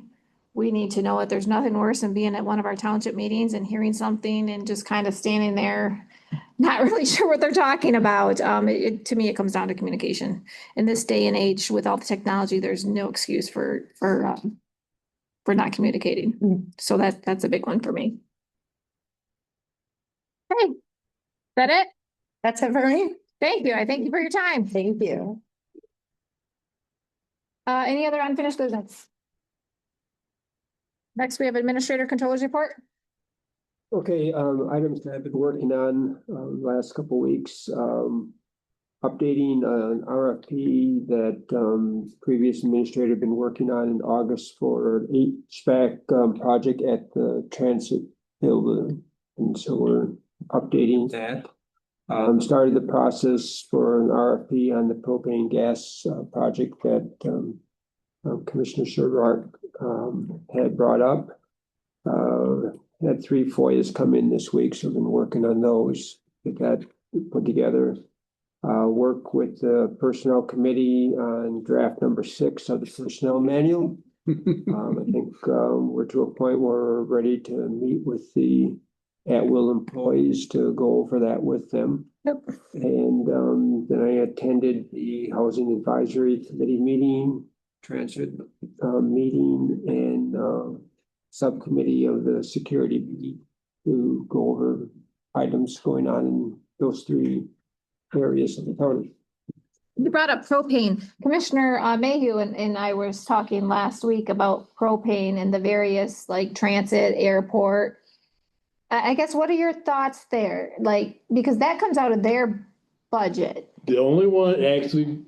we need to know it. There's nothing worse than being at one of our township meetings and hearing something and just kind of standing there, not really sure what they're talking about. To me, it comes down to communication. In this day and age, with all the technology, there's no excuse for not communicating. So that's a big one for me. Hey, is that it? That's it for me. Thank you. I thank you for your time. Thank you. Any other unfinished business? Next, we have Administrator Controller's Report. Okay, items that I've been working on, last couple weeks, updating an RFP that, previous administrator been working on in August for an HVAC, project at the transit building. And so we're updating that. Started the process for an RFP on the propane gas, project that, Commissioner Sherrock, had brought up. Had 3 FOIAs come in this week, so I've been working on those, get that put together. Work with the personnel committee on draft number 6 of the personnel manual. I think, we're to a point where we're ready to meet with the at-will employees to go over that with them. Yep. And, then I attended the Housing Advisory Committee meeting, transit, meeting, and, subcommittee of the security meeting to go over items going on in those 3 areas of the county. You brought up propane. Commissioner Mayhew and I was talking last week about propane and the various like transit, airport. I guess, what are your thoughts there? Like, because that comes out of their budget, The only one actually,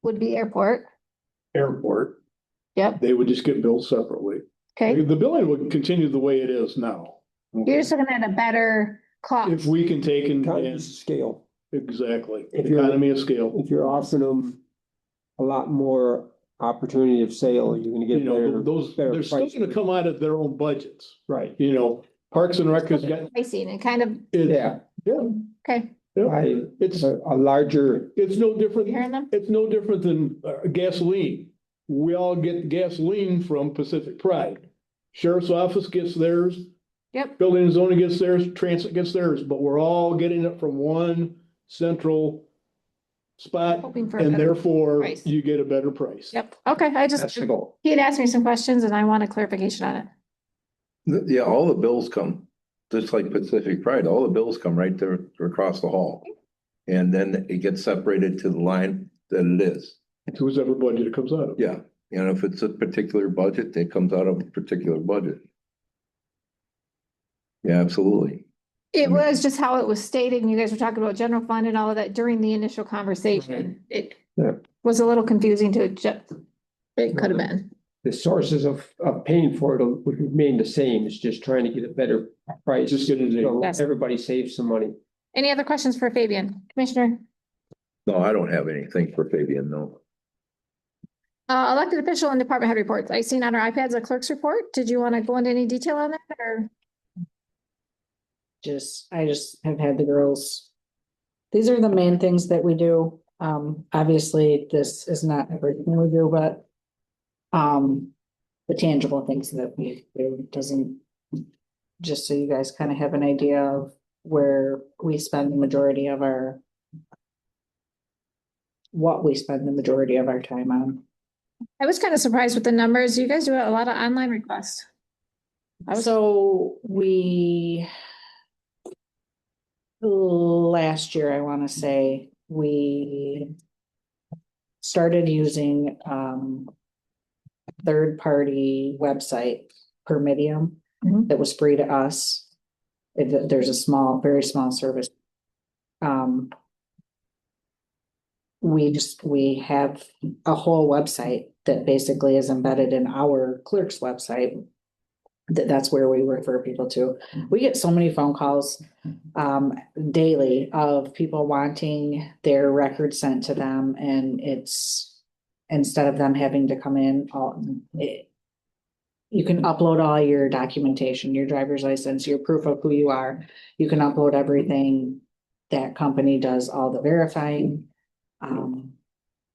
would be airport. airport, Yep, they would just get billed separately. okay. The billing would continue the way it is now. You're just looking at a better If cost. we can take and, Economies of scale. exactly, If you're- economy of scale. If you're offering them a lot more opportunity of sale, you're gonna You get know, better, those, better they're still price. gonna come out of their own budgets. Right, You know, Parks and Rec has got. Pricing and kind of, yeah, Yeah, okay, I, it's, a larger, it's no different. you hearing them? It's no different than gasoline. We all get gasoline from Pacific Pride. Sheriff's Office gets theirs, Yep, Building and Zoning gets theirs, Transit gets theirs, but we're all getting it from one central spot. hoping for a And better therefore price. you get a better price. Yep, okay, that's the goal. he had asked me some questions and I want a clarification on it. Yeah, all the bills come, just like Pacific Pride, all the bills come right there across the hall. And then it gets separated to the line that it is. To whoever budget it comes out of. Yeah, and if it's a particular budget, it comes out of a particular budget. Yeah, absolutely. It was just how it was stated, and you guys were talking about general fund and all of that during the initial conversation. It Yeah. was a little confusing to adjust. It could have been. The sources of paying for it would remain the same, it's just trying to get a better price. Just get it. So Yes. everybody saves some money. Any other questions for Fabian? Commissioner? No, I don't have anything for Fabian, no. Elected official and department head reports. I seen on our iPads a clerk's report. Did you want to go into any detail on that or? I just have had the girls. These are the main things that we do. Obviously, this is not everything we do, but the tangible things that we do doesn't, just so you guys kind of have an idea of where we spend the majority of what we spend the majority of our time on. I was kind of surprised with the numbers. You guys do a lot of online requests. So we, last year, I want to say, we started using third-party website, Permidium. Mhm. that was free to us. There's a small, very small service. We have a whole website that basically is embedded in our clerk's website. That's where we refer people to. We get so many phone calls daily of people wanting their records sent to them, and it's instead of them having to come in, you can upload all your documentation, your driver's license, your proof of who you are. You can upload everything. That company does all the verifying.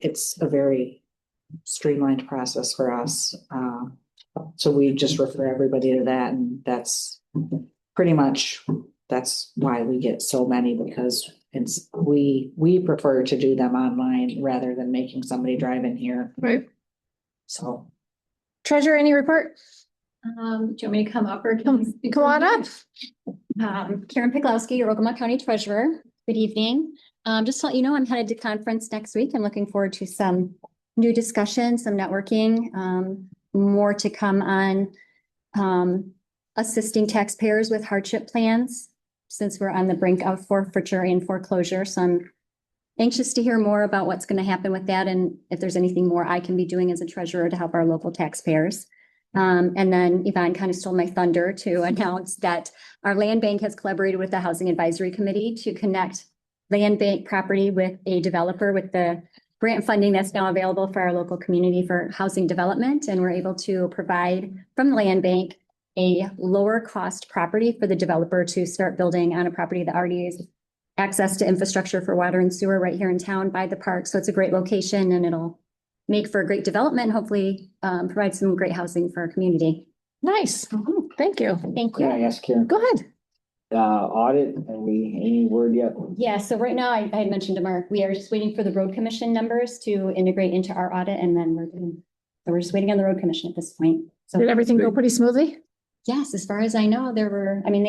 It's a very streamlined process for us. So we just refer everybody to that, and that's pretty much, that's why we get so many, because we prefer to do them online rather than making somebody drive in here. Right. So. Treasurer, any report? Do you want me to come up or? Come on up. Karen Piglowski, your Ogemaw County Treasurer. Good evening. Just to let you know, I'm headed to conference next week. I'm looking forward to some new discussion, some networking, more to come on assisting taxpayers with hardship plans, since we're on the brink of forfeiture and foreclosure. So I'm anxious to hear more about what's going to happen with that, and if there's anything more I can be doing as a treasurer to help our local taxpayers. And then Yvonne kind of stole my thunder to announce that our land bank has collaborated with the Housing Advisory Committee to connect land bank property with a developer with the grant funding that's now available for our local community for housing development. And we're able to provide from the land bank a lower cost property for the developer to start building on a property that already is access to infrastructure for water and sewer right here in town by the park. So it's a great location, and it'll make for a great development, and hopefully provide some great housing for our community. Nice. Thank you. Thank Can I you. ask Karen? Go ahead. Audit, any word yet? Yeah, so right now I had mentioned to Mark, we are just waiting for the road commission numbers to integrate into our audit, and then we're just waiting on the road commission at this point. So Did everything go pretty smoothly? yes, as far as I know, they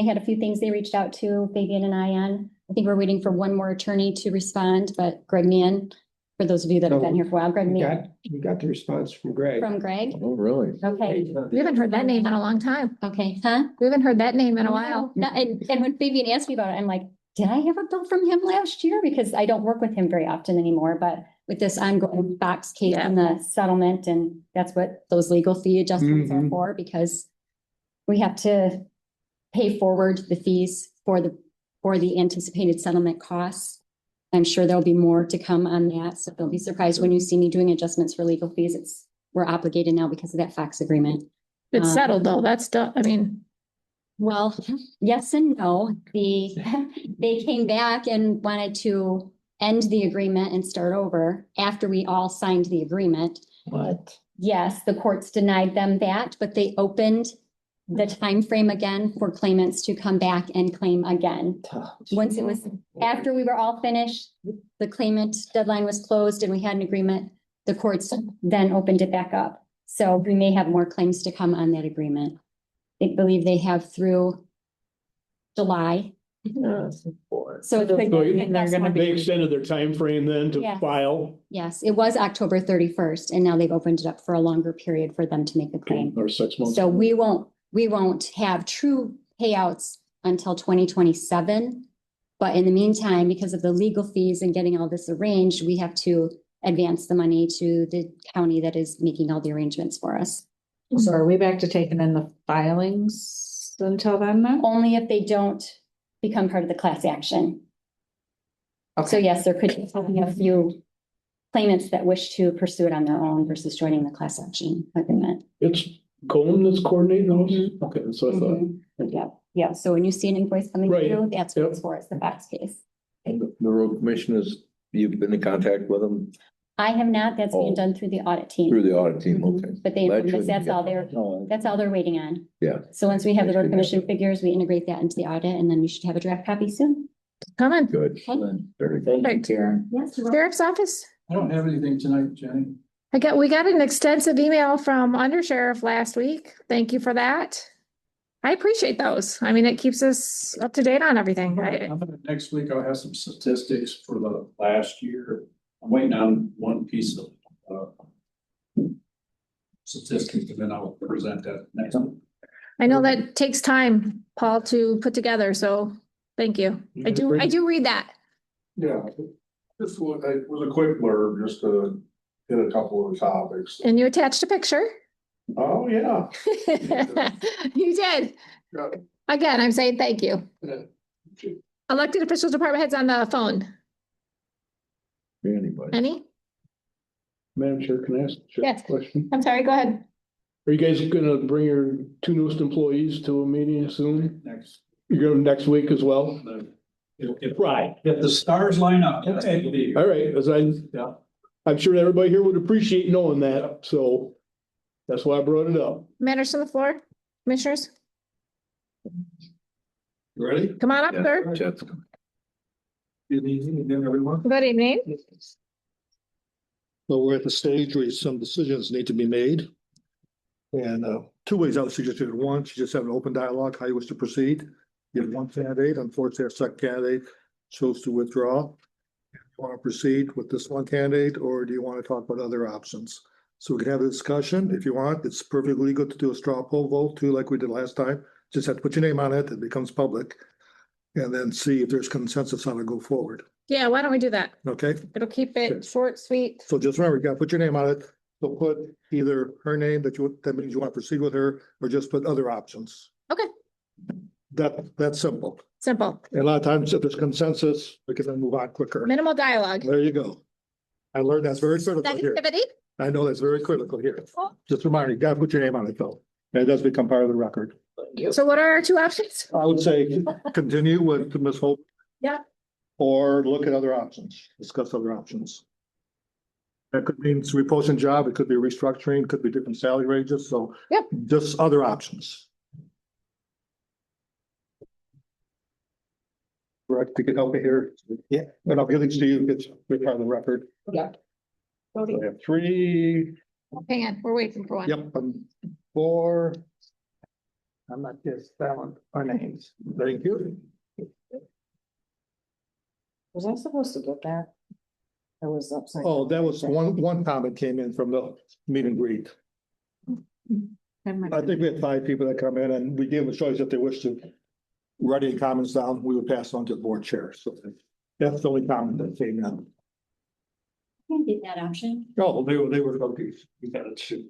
had a few things they reached out to Fabian and I on. I think we're waiting for one more attorney to respond, but Greg Meehan, for those of you that have been here for a while, Greg Meehan We got the response from Greg. from Greg. Oh, really? Okay, We haven't heard that name in a long time. okay, huh? We haven't heard that name in a while. No, and when Fabian asked me about it, I'm like, did I have a bill from him last year? Because I don't work with him very often anymore, but with this ongoing Fox case and the settlement, and that's what those legal fee adjustments are for, because we have to pay forward the fees for the anticipated settlement costs. I'm sure there'll be more to come on that, so don't be surprised when you see me doing adjustments for legal fees. We're obligated now because of that Fox agreement. It's settled though. That's done. I mean, Well, yes and no. They came back and wanted to end the agreement and start over after we all signed the agreement. What? Yes, the courts denied them that, but they opened the time frame again for claimants to come back and claim again. Once it was, after we were all finished, the claimant deadline was closed and we had an agreement, the courts then opened it back up. So we may have more claims to come on that agreement. I believe they have through July. So They extended their time frame then to Yeah. file, yes, it was October 31st, and now they've opened it up for a longer period for them to make a claim. or 6 months. So we won't have true payouts until 2027. But in the meantime, because of the legal fees and getting all this arranged, we have to advance the money to the county that is making all the arrangements for us. So are we back to taking in the filings until then? Only if they don't become part of the class action. So yes, there could be a few claimants that wish to pursue it on their own versus joining the class action agreement. It's Cohen that's coordinating those? Okay, so I thought. Yeah, so when you see an invoice coming Right. through, that's what it's for, it's the Fox case. The road commission you've been in contact with them I have not, that's being done through the audit team. through the audit team, okay. But they, That shouldn't that's be- all they're waiting on. Yeah. So once we have the That road should- commission figures, we integrate that into the audit, and then we should have a draft copy soon. come on. Good. Okay. Very good. Thank you, Karen. Yes. Sheriff's Office. I don't have anything tonight, Jenny. We got an extensive email from Undersheriff last week. Thank you for that. I appreciate those. I mean, it keeps us up to date on everything. Next week I'll have some statistics for the last year. I'm waiting on one piece of statistics, and then I'll present that next time. I know that takes time, Paul, to put together, so thank you. I do read that. Yeah, this was, it was a quick blurb just to hit a couple of topics. And you attached a picture. Oh, yeah. You did. Yeah. Again, I'm saying thank you. Elected officials, department heads on the phone. Anybody? Any? Madam Chair, can I ask a Yes. question? I'm sorry, go ahead. Are you guys gonna bring your two newest employees to a meeting soon? Next. You're going next week as well? Right, if the stars line up. Yes, it'll be. All right, as Yeah. I'm sure everybody here would appreciate knowing that, so that's why I brought it up. Matters from the floor, commissioners, Ready? come on up, Yeah, sir. Chet's- Good evening again, everyone. Good evening. So we're at the stage where some decisions need to be made. And two ways I would suggest it. One, you just have an open dialogue, how you wish to proceed. You have one candidate, unfortunately, our second candidate chose to withdraw. Do you want to proceed with this one candidate, or do you want to talk about other options? So we can have a discussion if you want. It's perfectly legal to do a straw poll vote too, like we did last time. Just have to put your name on it. It becomes public. And then see if there's consensus on to go forward. Yeah, why don't we do that? Okay? It'll keep it Okay. short, sweet. So just remember, you gotta put your name on it. So put either her name that means you want to proceed with her, or just put other options. Okay. That's simple. Simple, And a lot of times if there's consensus, we can then move on quicker. minimal dialogue. There you go. I learned that's very critical here. Negativity. I know that's very critical here. Just remind you, gotta put your name on it though. And it does become part of the record. So what are our two options? I would say continue with Ms. Hope. Yeah. Or look at other options, discuss other options. That could mean it's reposting job, it could be restructuring, could be different salary ranges, so. Yep. Just other options. Correct, you can help me here. Yeah. And I'll give these to you, it's part of the record. Yeah. So I have three, Hang on, we're waiting for one. yep, 4. I'm not just spelling our names. Thank you. Was I supposed to get that? I was upside. Oh, that was one comment came in from the meet and greet. I think we had 5 people that come in and we gave them a choice if they wish to write any comments down, we would pass on to the board chair. So that's the only comment that came in. Can't get that option. Oh, they were confused. We got it. Shoot.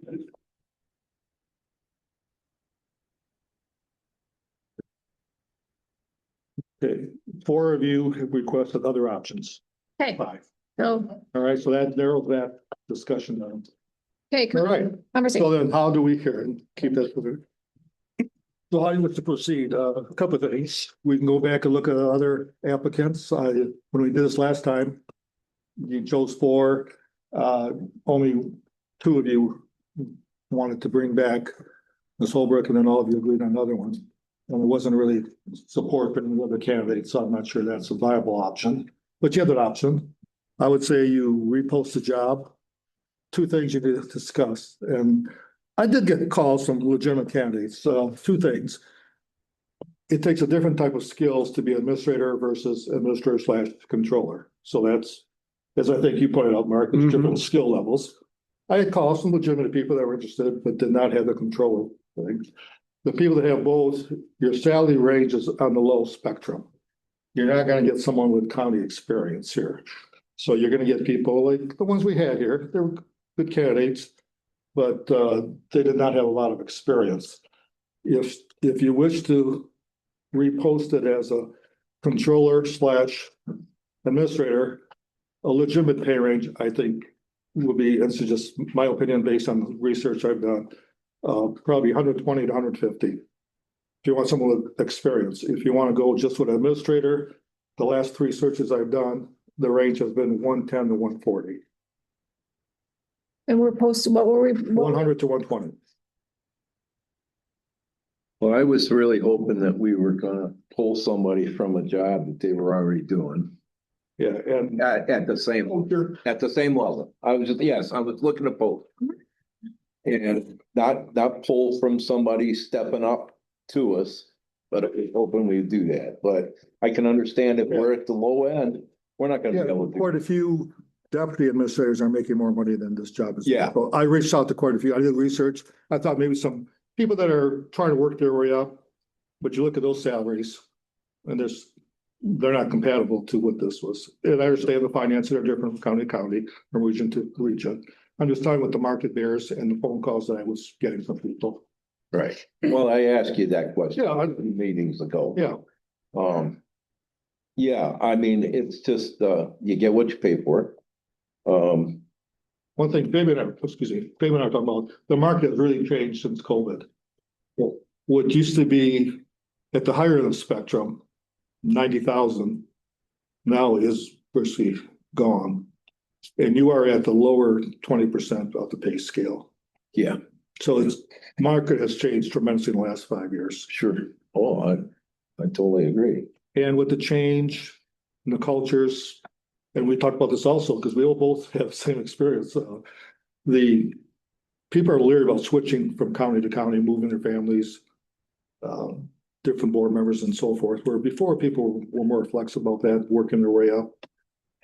Okay, 4 of you have requested other options. Okay, 5. so, All right, so that narrows that discussion down. okay, All right. conversation. So then how do we care and keep that? So how do you wish to proceed? A couple of things. We can go back and look at other applicants. When we did this last time, you chose 4. Only 2 of you wanted to bring back Ms. Holbrook, and then all of you agreed on another one. And there wasn't really support for any other candidates, so I'm not sure that's a viable option. But you have that option. I would say you repost the job. 2 things you need to discuss, and I did get calls from legitimate candidates. 2 things. It takes a different type of skills to be administrator versus administrator/controller. So that's, as I think you pointed out, Mark, there's different skill levels. I had calls from legitimate people that were interested, but did not have the controller thing. The people that have both, your salary range is on the low spectrum. You're not gonna get someone with county experience here. So you're gonna get people like the ones we had here. They were good candidates, but they did not have a lot of experience. If you wish to repost it as a controller/administrator, a legitimate pay range, I think, would be, and this is just my opinion based on the research I've done, probably 120 to 150. If you want someone with experience, if you want to go just with administrator, the last 3 searches I've done, the range has been 110 to 140. And we're posted, what were we? 100 to 120. Well, I was really hoping that we were gonna pull somebody from a job that they were already doing Yeah, and at the same level. I was looking to pull. And not pull from somebody stepping up to us, but I was hoping we'd do that. But I can understand if we're at the low end, we're not gonna be able to do. quite a few deputy administrators are making more money than this job is. Yeah. So I reached out to quite a few. I did research. I thought maybe some people that are trying to work their way up, but you look at those salaries and they're not compatible to what this was. And I understand the finances are different from county to county, from region to region. I'm just talking what the market bears and the phone calls that I was getting from people. Right. Well, I asked you that question. Yeah, meetings ago. Yeah, Yeah, I mean, it's just, you get what you pay for. one thing, David, excuse me, David and I are talking about, the market has really changed since COVID. What used to be at the higher end of the spectrum, 90,000, now is virtually gone. And you are at the lower 20% of the pay scale. Yeah, So this market has changed tremendously in the last 5 years. sure. Oh, I totally agree. And with the change in the cultures, and we talked about this also, because we all both have the same experience. The people are leery about switching from county to county, moving their families, different board members and so forth, where before people were more flexible about that, working their way up.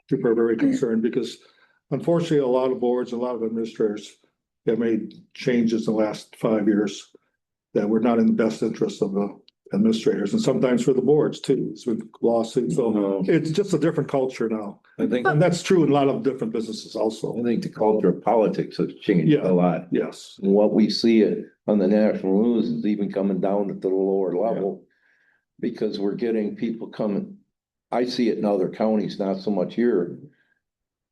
People are very concerned because unfortunately, a lot of boards, a lot of administrators have made changes in the last 5 years that were not in the best interest of the administrators and sometimes for the boards too. It's been lawsuits. So it's just a different culture now. I think, And that's true in a lot of different businesses also. I think the culture of politics has changed Yeah. a lot. Yes. And what we see it on the national news is even coming down to the lower level. Because we're getting people coming, I see it in other counties, not so much here.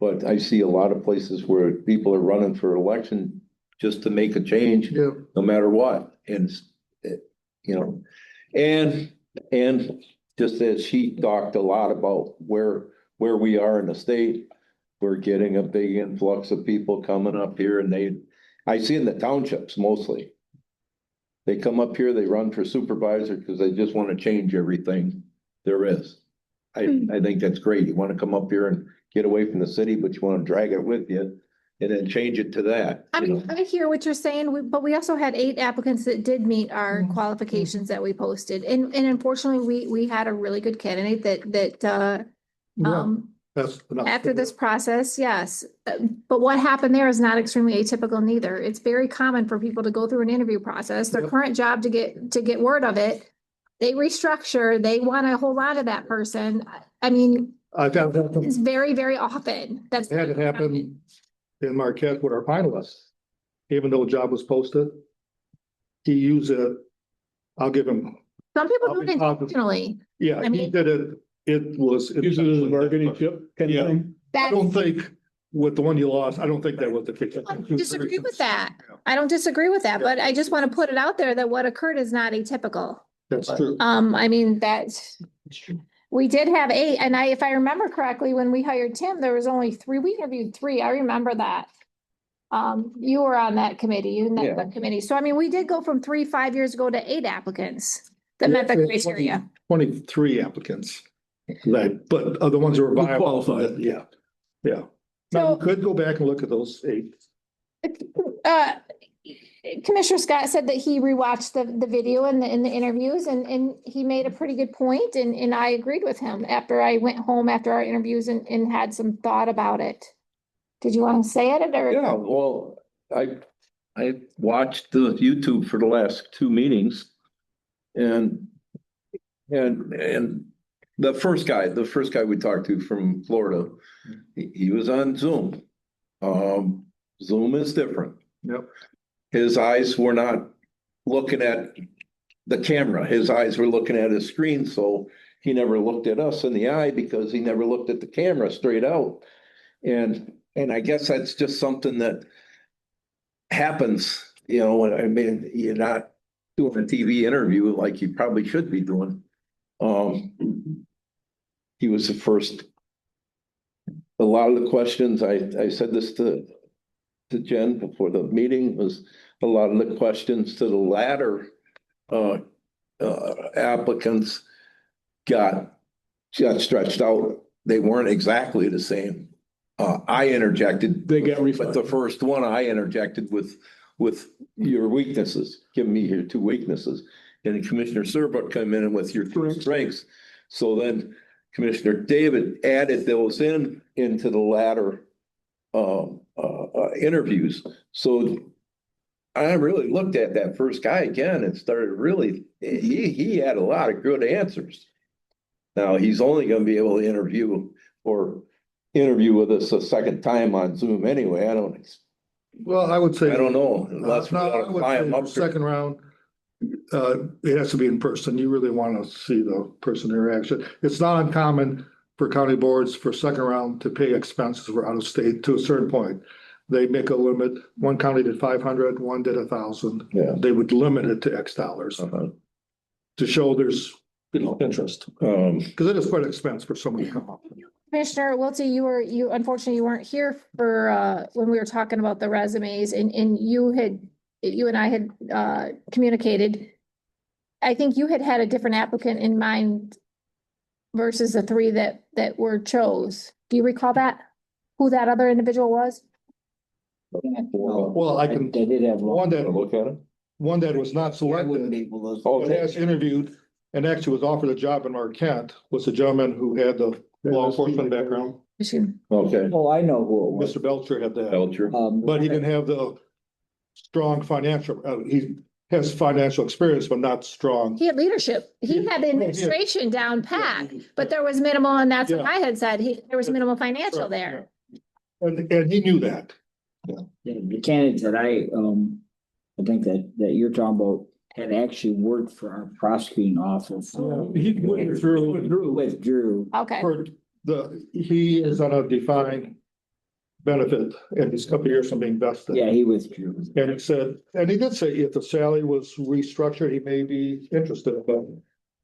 But I see a lot of places where people are running for election just to make a change, Yeah. no matter what. And, you know, and just as she talked a lot about where we are in the state, we're getting a big influx of people coming up here and I see in the townships mostly. They come up here, they run for supervisor because they just want to change everything there is. I think that's great. You want to come up here and get away from the city, but you want to drag it with you and then change it to that. I you mean, know? I hear what you're saying, but we also had 8 applicants that did meet our qualifications that we posted. And unfortunately, we had a really good candidate that That's enough. after this process, yes. But what happened there is not extremely atypical neither. It's very common for people to go through an interview process, their Yep. current job to get word of it. They restructure, they want to hold on to that person. I mean, I've had that it's very, very often. That's had it happen in Marquette with our finalists. Even though a job was posted, he used it. I'll give him, some people do it I'll- intentionally. yeah, I he mean- did it. It was. Use it as a bargaining chip kind Yeah. of thing. I don't think with the one you lost, I don't think that was the case. I don't disagree with that. I don't disagree with that, but I just want to put it out there that what occurred is not atypical. That's true. I mean, we did have 8, and if I remember correctly, when we hired Tim, there was only 3. We interviewed 3. I remember that. You were on that committee, that committee. So I mean, we did go from 3, 5 years ago to 8 applicants that met the criteria. 23 applicants. But the ones who were viable. Qualified. Yeah, yeah. Now, you could go back and look at those 8. Commissioner Scott said that he rewatched the video and the interviews and he made a pretty good point and I agreed with him after I went home after our interviews and had some thought about it. Did you want to say it or? Yeah, well, I watched the YouTube for the last 2 meetings. And the first guy we talked to from Florida, he was on Zoom. Zoom is different. Yep. His eyes were not looking at the camera. His eyes were looking at his screen. So he never looked at us in the eye because he never looked at the camera straight out. And I guess that's just something that happens, you know, I mean, you're not doing a TV interview like you probably should be doing. He was the first. A lot of the questions, I said this to Jen before the meeting, was a lot of the questions to the latter applicants got stretched out. They weren't exactly the same. I interjected. They got But the first one I interjected with your weaknesses, give me your 2 weaknesses. And Commissioner Serbrook come in with your 2 strengths. So then Commissioner David added those into the latter interviews. So I really looked at that first guy again and started really, he had a lot of good answers. Now, he's only gonna be able to interview with us a second time on Zoom anyway. Well, I would say. I don't know, unless we No, I wanna would fly say him for up. second round, it has to be in person. You really want to see the person interaction. It's not uncommon for county boards for second round to pay expenses for out of state to a certain point. They make a limit. One county did 500, one did 1,000. Yeah. They would limit it to X dollars to show there's, interest. Because it is quite an expense for someone to come up. Commissioner Wiltie, you unfortunately you weren't here for, when we were talking about the resumes and you and I had, communicated. I think you had a different applicant in mind versus the three that were chose. Do you recall that? Who that other individual was? Well, I can, They did have one that, Look at him. one that was not I wouldn't selected, be able to. but has interviewed and actually was offered a job in Marquette, was a gentleman who had the law enforcement background. Okay. Oh, I know who it was. Mr. Belcher had that, Belcher. but he didn't have the strong financial, he has financial experience, but not strong. He had leadership. He had the administration down pat, but there was minimal, and that's what Yeah. I had said. There was minimal financial Right, there. And he knew that. The candidates that I think that you're talking about had actually worked for our prosecuting office. He withdrew. Okay. For he is on a defined benefit and he's a couple years from being vested. Yeah, he withdrew. And he said, and he did say if the salary was restructured, he may be interested, but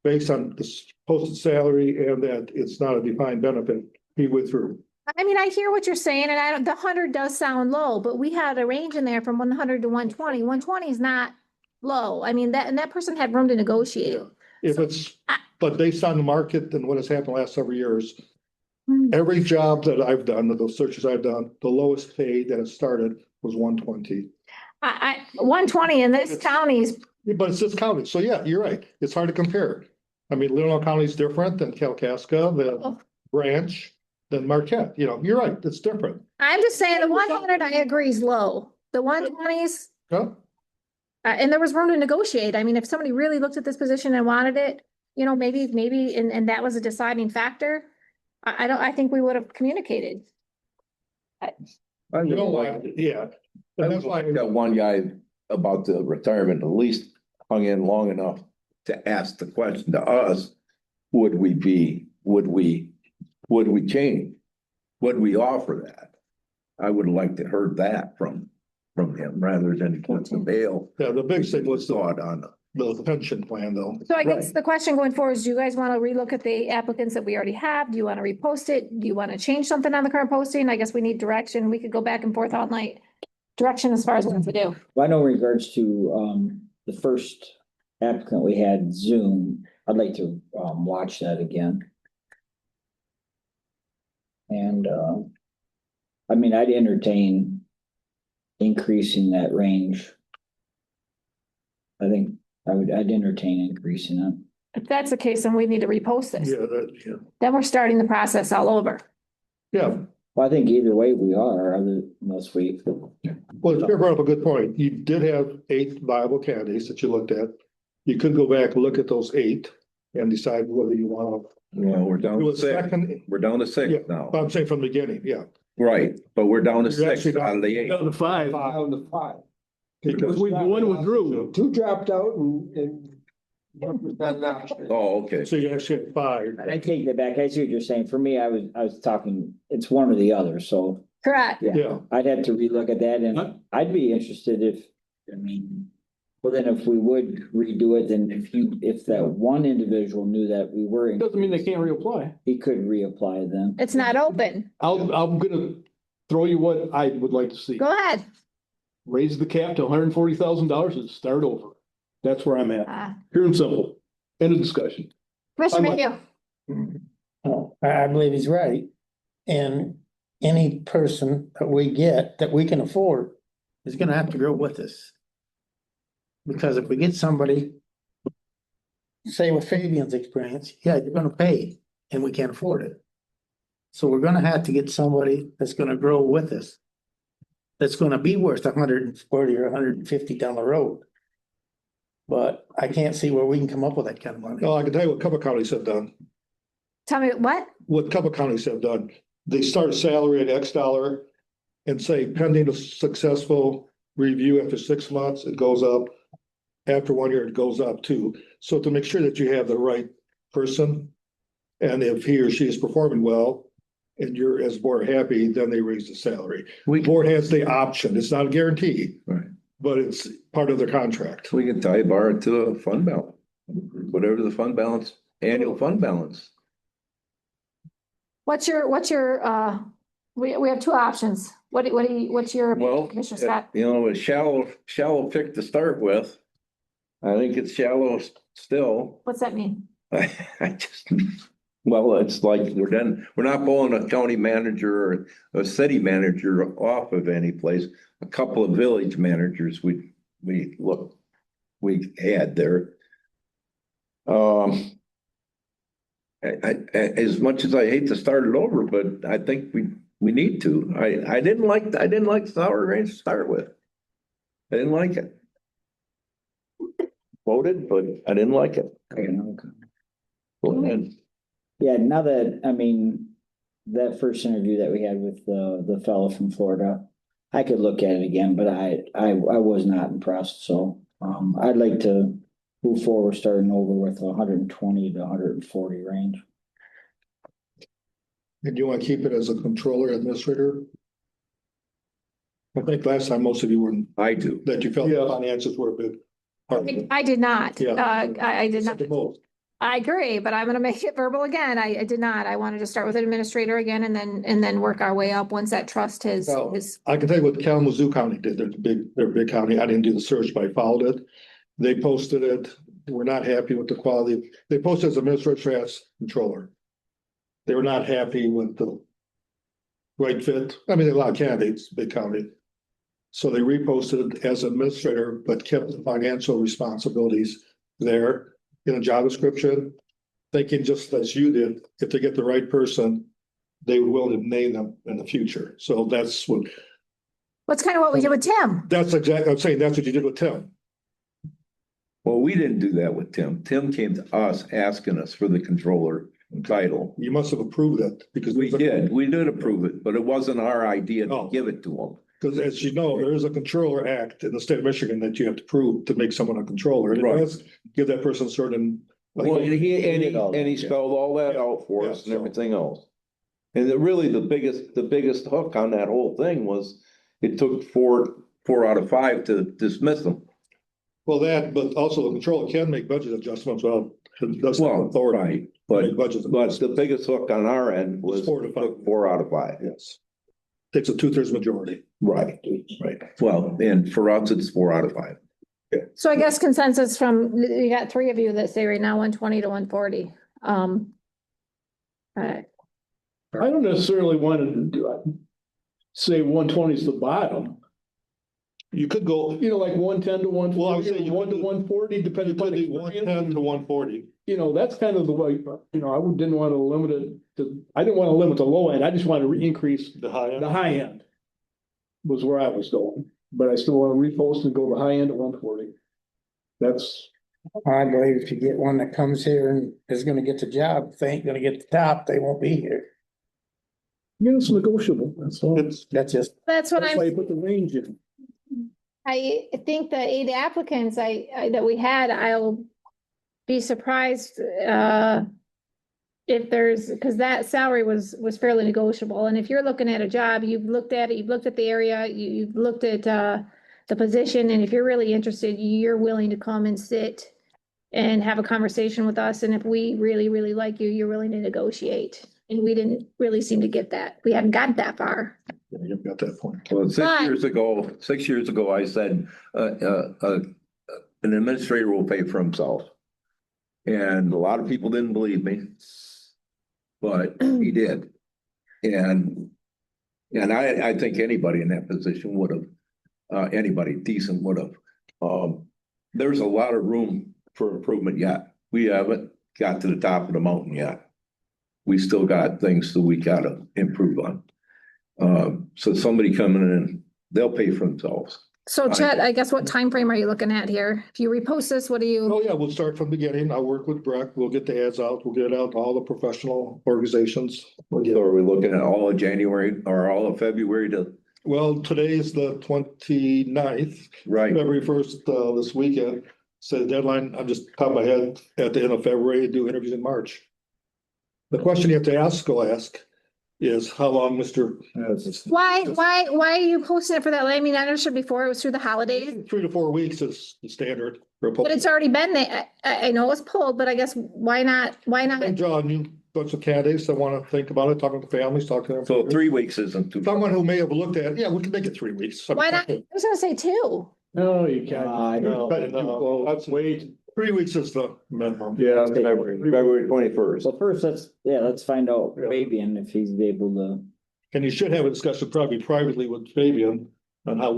based on the posted salary and that it's not a defined benefit, he withdrew. I mean, I hear what you're saying, and the 100 does sound low, but we had a range in there from 100 to 120. 120 is not low. I mean, that person had room to negotiate. If it's, but based on the market and what has happened the last several years, Hmm. every job that I've done, those searches I've done, the lowest paid that has started was 120. 120 in this county is, But it's this county, so yeah, you're right, it's hard to compare. I mean, Leelanau County is different than Kalkaska, than Oh. Branch, than Marquette, you're right, it's different. I'm just saying the 100 I agree is low. The 120s, Huh? and there was room to negotiate. I mean, if somebody really looked at this position and wanted it, maybe, and that was a deciding factor. I think we would have communicated. You know why, yeah. And that's why, That one guy about the retirement at least hung in long enough to ask the question to us, would we change? Would we offer that? I would like to heard that from him rather than put the bail. yeah, the big thing was Thought on the pension plan though. So I guess the question going forward is, do you guys want to relook at the applicants that we already have? Do you want to repost it? Do you want to change something on the current posting? I guess we need direction. We could go back and forth all night. Direction as far as what to do. Well, I know in regards to the first applicant we had Zoom, I'd like to watch that again. And I mean, I'd entertain increasing that range. I think I'd entertain increasing it. If that's the case, then we need to repost this. Yeah, Then we're starting the process all over. yeah. Well, I think either way we are, unless we. Well, you brought up a good point. You did have 8 viable candidates that you looked at. You could go back and look at those 8 and decide whether you want to. Well, we're down Do to a 6. second. We're down to 6 Yeah, now. I'm saying from the beginning, yeah. Right, but we're down to You're 6 actually out of the 8. Down to 5. Down to 5. Because One withdrew. 2 dropped out and 1% not. Oh, okay. So you actually had 5. I take that back. I see what you're saying. For me, I was talking, it's one or the other, so. Correct. Yeah, I'd have to relook at that Huh? and I'd be interested well, then if we would redo it, then if that one individual knew that we were, Doesn't mean they can't reapply. he could reapply then. It's not open. I'm gonna throw you what I would like to see. Go ahead. Raise the cap to $140,000 and start over. That's where I'm at. Pure and simple. End of discussion. Commissioner I'm McHugh. Oh, I believe he's right. And any person that we get that we can afford is gonna have to grow with us. Because if we get somebody, say with Fabian's experience, yeah, you're gonna pay and we can't afford it. So we're gonna have to get somebody that's gonna grow with us. that's gonna be worth 140 or 150 down the road. But I can't see where we can come up with that kind of money. No, I can tell you what couple counties have done. Tell me What couple counties have done. They start a salary at X dollar and say pending a successful review after 6 months, it goes up. After 1 year, it goes up too. So to make sure that you have the right person, and if he or she is performing well, and you're as board happy, then they raise the salary. We Board has the option. It's not a guarantee. Right. But it's part of the contract. We can tie bar it to a fund balance, whatever the fund balance, annual fund balance. what's your, we have two options. What's your, Well, Commissioner Scott? you know, it's shallow pick to start with. I think it's shallow still. What's that mean? I just, well, it's like we're not pulling a county manager or a city manager off of any place. A couple of village managers we had there. As much as I hate to start it over, but I think we need to. I didn't like the salary range to start with. I didn't like it. Voted, but I didn't like it. Go ahead. Yeah, now that, I mean, that first interview that we had with the fellow from Florida, I could look at it again, but I was not impressed, so I'd like to move forward, starting over with 120 to 140 range. And you want to keep it as a controller administrator? I think last time most of you were, I do. that you felt the finances were a bit. hard. I did not. Yeah. I did not. The most. I agree, but I'm gonna make it verbal again. I did not. I wanted to start with administrator again and then work our way up once that trust has. Well, I can tell you what Kalamazoo County did. They're a big county. I didn't do the search, but I followed it. They posted it. We're not happy with the quality. They posted as administrator as controller. They were not happy with the right fit. I mean, a lot of candidates, big county. So they reposted it as administrator, but kept the financial responsibilities there in a job description. Thinking just as you did, if they get the right person, they would willing to name them in the future. So that's kind of what we did with Tim. that's exactly, I'm saying that's what you did with Tim. Well, we didn't do that with Tim. Tim came to us asking us for the controller title. You must have approved it because We did approve it, but it wasn't our idea to Oh. give it to him. Because as you know, there is a controller act in the state of Michigan that you have to prove to make someone a controller. And it Right. does give that person certain. Well, and he spelled all that out for us and so- everything else. And really, the biggest hook on that whole thing was it took four out of 5 to dismiss them. Well, but also the controller can make budget adjustments. Well, it doesn't have Well, authority. right, to make budget but the adjustments. biggest hook on our end was 4 to 5. 4 out of 5. Yes. Takes a 2/3 majority. Right. Well, and for us, it's 4 out of 5. So I guess consensus from, you got 3 of you that say right now 120 to 140. I don't necessarily want to say 120 is the bottom. You could go, You know, like 110 to Well, I would say 140, you 1 to could- 140, you depending could upon do 110 to 140. You know, that's kind of the way, you know, I didn't want to limit it to, I didn't want to limit the low end. I just wanted to increase The high end. the high end. Was where I was going, but I still want to repost and go the high end at 140. That's, I believe if you get one that comes here and is gonna get the job, if they ain't gonna get the top, they won't be here. yeah, it's negotiable. That's all. That's just, That's what That's why I'm, you put the range in. I think the 8 applicants that we had, I'll be surprised, if there's, because that salary was fairly negotiable. And if you're looking at a job, you've looked at it, you've looked at the area, you've looked at, the position, and if you're really interested, you're willing to come and sit and have a conversation with us. And if we really, really like you, you're willing to negotiate. And we didn't really seem to get that. We hadn't gotten that far. Yeah, you've got that point. Well, 6 But- years ago, I said, an administrator will pay for himself. And a lot of people didn't believe me. But he did. And I think anybody in that position would have, anybody decent would have. There's a lot of room for improvement yet. We haven't got to the top of the mountain yet. We still got things that we gotta improve on. So somebody coming in they'll pay for themselves. So Chet, I guess what time frame are you looking at here? If you repost this, what do you? Oh, yeah, we'll start from the beginning. I'll work with Breck. We'll get the ads out. We'll get it out to all the professional organizations. So are we looking at all of January or all of February to, Well, today's the 29th, right? February 1st, this weekend. So the deadline, I'm just top of my head, at the end of February, do interviews in March. The question you have to ask is how long Mr. Why are you posting it for that? I mean, I understood before it was through the holidays, 3 to 4 weeks is the standard. For a but it's already been there. I know it's pulled, but I guess why not? John, you bunch of candidates that want to think about it, talking to families, talking to them. So 3 weeks isn't too. Someone who may have looked at it, yeah, we can make it 3 weeks. Why not? I was gonna say 2. No, you can't. No, that's wait. 3 weeks is the minimum. Yeah. February 21st. So first, let's find out Fabian if he's able to. And you should have a discussion probably privately with Fabian on how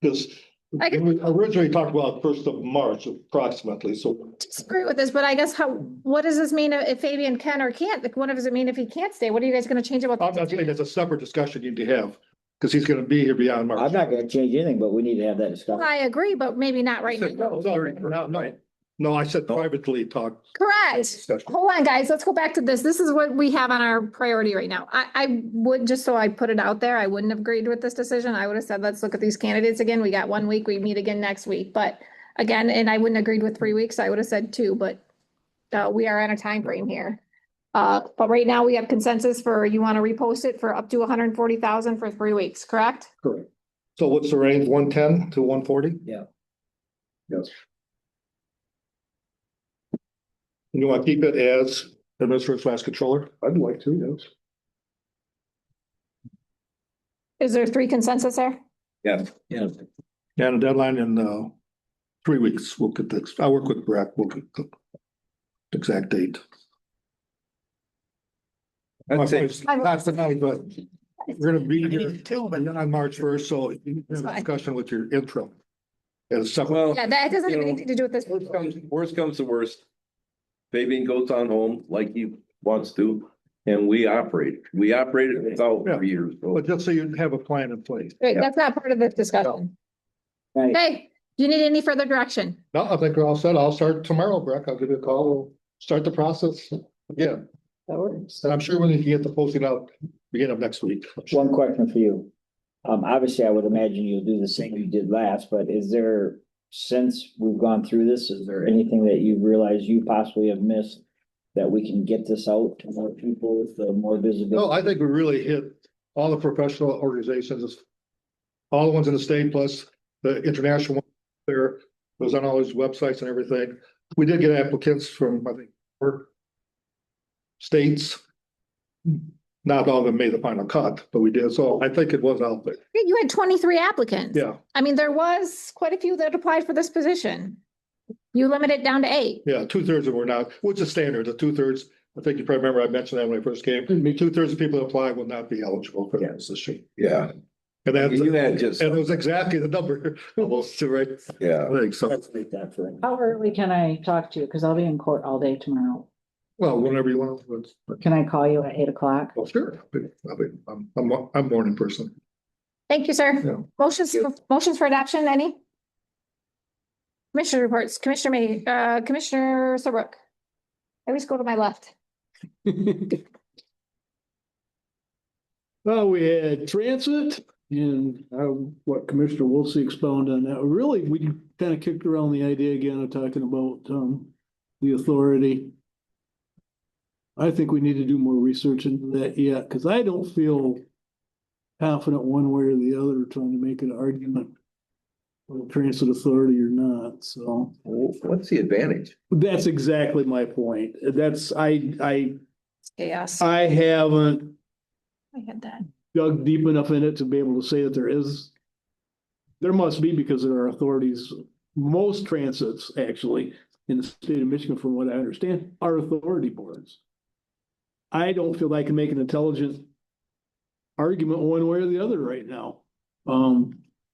because I can- we originally talked about 1st of March approximately, so. Disagree with this, but I guess what does this mean if Fabian can or can't? Like, what does it mean if he can't stay? What are you guys gonna change about? I'm not saying that's a separate discussion you need to have, because he's gonna be here beyond March. I'm not gonna change anything, but we need to have that discussion. I agree, but maybe not right now. No, I said privately talk. Correct. Discussion. Hold on, guys, let's go back to this. This is what we have on our priority right now. I would, just so I put it out there, I wouldn't have agreed with this decision. I would have said, let's look at these candidates again. We got 1 week, we meet again next week. But again, and I wouldn't have agreed with 3 weeks. I would have said 2, but we are on a time frame here. But right now we have consensus for, you want to repost it for up to 140,000 for 3 weeks, correct? Correct. So what's the range, 110 to 140? Yeah. Yes. You want to keep it as administrator / controller? I'd like to, yes. Is there 3 consensus there? Yes. Yeah. And a deadline in 3 weeks. We'll get this. I'll work with Brett. We'll get the exact date. I'd say, Not tonight, but we're gonna be here on March 1st, so you can have a discussion with your intro. And a separate. well, Yeah, that doesn't have You know, anything to do with this. worst comes to worst. Fabian goes on home like he wants to, and we operate it without Yeah. for years. So But just so you have a plan in place. Wait, that's not part of the discussion. Right. Okay, do you need any further direction? No, I think we're all set. I'll start tomorrow, Breck. I'll give you a call. We'll start the process again. That works. And I'm sure we can get the posting out beginning of next week. One question for you. Obviously, I would imagine you'll do the same you did last, but is there, since we've gone through this, is there anything that you realize you possibly have missed that we can get this out to more people with more No, visibility? I think we really hit all the professional organizations, all the ones in the state, plus the international one there, it was on all these websites and everything. We did get applicants from, I think, 4 states. Not all of them made the final cut, but we did. So I think it was out there. You had 23 applicants. Yeah, I mean, there was quite a few that applied for this position. You limit it down to 8. yeah, 2/3 of them were not, which is standard, the 2/3. I think you probably remember I mentioned that when I first came. 2/3 of people that apply will not be eligible for that position. yeah, And that's, you and had just, it was exactly the number, almost to right. yeah. I think so. Let's make that for him. How early can I talk to you? Cause I'll be in court all day tomorrow. Well, whenever you want to. Can I call you at 8 o'clock? Well, sure. I'm a morning person. Thank you, sir. Yeah. Motions for adoption, any? Commissioner reports, Commissioner Serbrook. I always go to my left. Well, we had transit and what Commissioner Wiltsey expounded on that. Really, we kind of kicked around the idea again of talking about the authority. I think we need to do more research into that yet, because I don't feel confident one way or the other trying to make an argument for transit authority or not, so. What's the advantage? That's exactly my point. That's, Yes. I haven't I had that. dug deep enough in it to be able to say that there must be, because there are authorities, most transits actually in the state of Michigan, from what I understand, are authority boards. I don't feel I can make an intelligent argument one way or the other right now.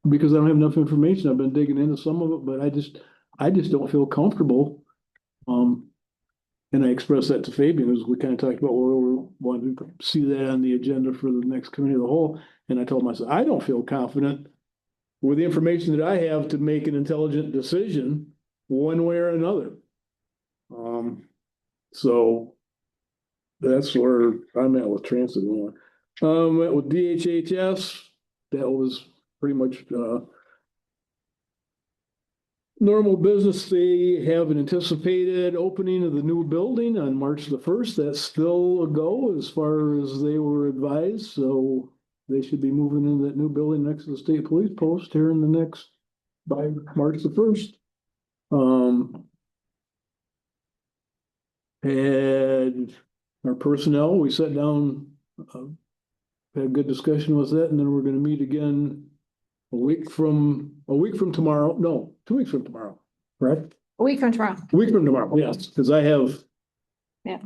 Because I don't have enough information. I've been digging into some of it, but I just don't feel comfortable. And I expressed that to Fabian as we kind of talked about, well, we wanted to see that on the agenda for the next committee of the whole. And I told myself, I don't feel confident with the information that I have to make an intelligent decision one way or another. So that's where I'm at with transit. Met with DHHS, that was pretty much, normal business. They have an anticipated opening of the new building on March the 1st. That's still a go as far as they were advised. So they should be moving into that new building next to the state police post here in the next, by March the 1st. Had our personnel, we sat down, had a good discussion with that, and then we're gonna meet again a week from tomorrow. No, 2 weeks from tomorrow, correct? A week from tomorrow. A week from tomorrow, yes, because I have. Yeah.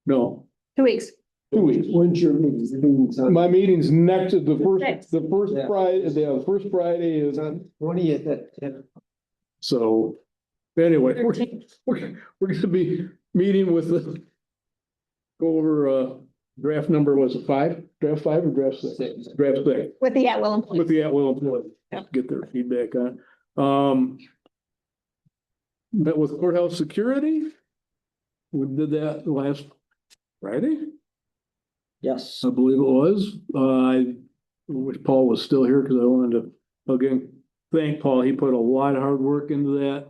No, 2 weeks. 2 weeks. When's your meeting? My meeting's next, the Sixth. first Yeah. Friday, the first Friday is, On 20th at 10. so, anyway, we're 13th. gonna be meeting with the, go over, draft number, was it 5? Draft 5 or draft 6? Draft 6. With the at-will employees. With the at-will employees, Yep. get their feedback on. Met with courthouse security. We did that last Friday, Yes. I believe it was. I wish Paul was still here because I wanted to, again, thank Paul. He put a lot of hard work into that.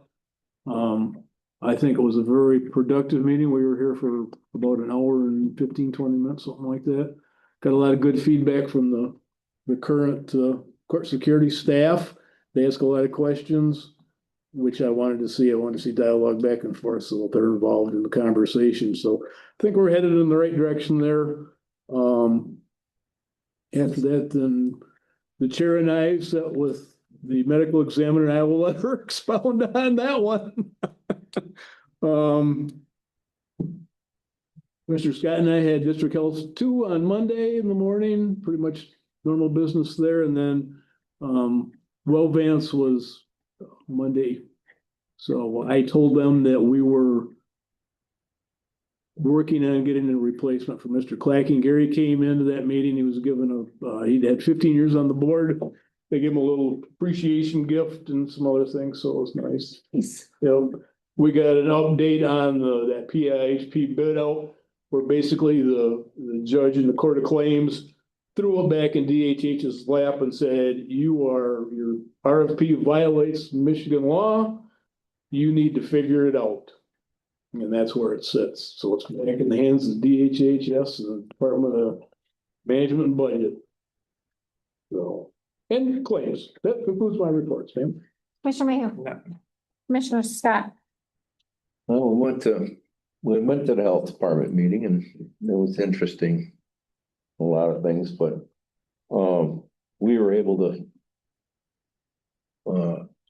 I think it was a very productive meeting. We were here for about an hour and 15, 20 minutes, something like that. Got a lot of good feedback from the current court security staff. They asked a lot of questions, which I wanted to see. I wanted to see dialogue back and forth so that they're involved in the conversation. So I think we're headed in the right direction there. After that, then the chair and I sat with the medical examiner, and I will let her expound on that one. Mr. Scott and I had District Health 2 on Monday in the morning, pretty much normal business there. And then, Well Vance was Monday. So I told them that we were working on getting a replacement for Mr. Clacking. Gary came into that meeting. He was given he'd had 15 years on the board. They gave him a little appreciation gift and some other things. So it was nice. Nice. We got an update on that PIHP bid out, where basically the judge in the Court of Claims threw it back in DHH's lap and said, your RFP violates Michigan law. You need to figure it out. And that's where it sits. So it's back in the hands of DHHS and the Department of Management and Budget. So, and claims. That concludes my report, Sam. Commissioner Mayhew. Commissioner Scott. Well, we went to the health department meeting and it was interesting. A lot of things, but we were able to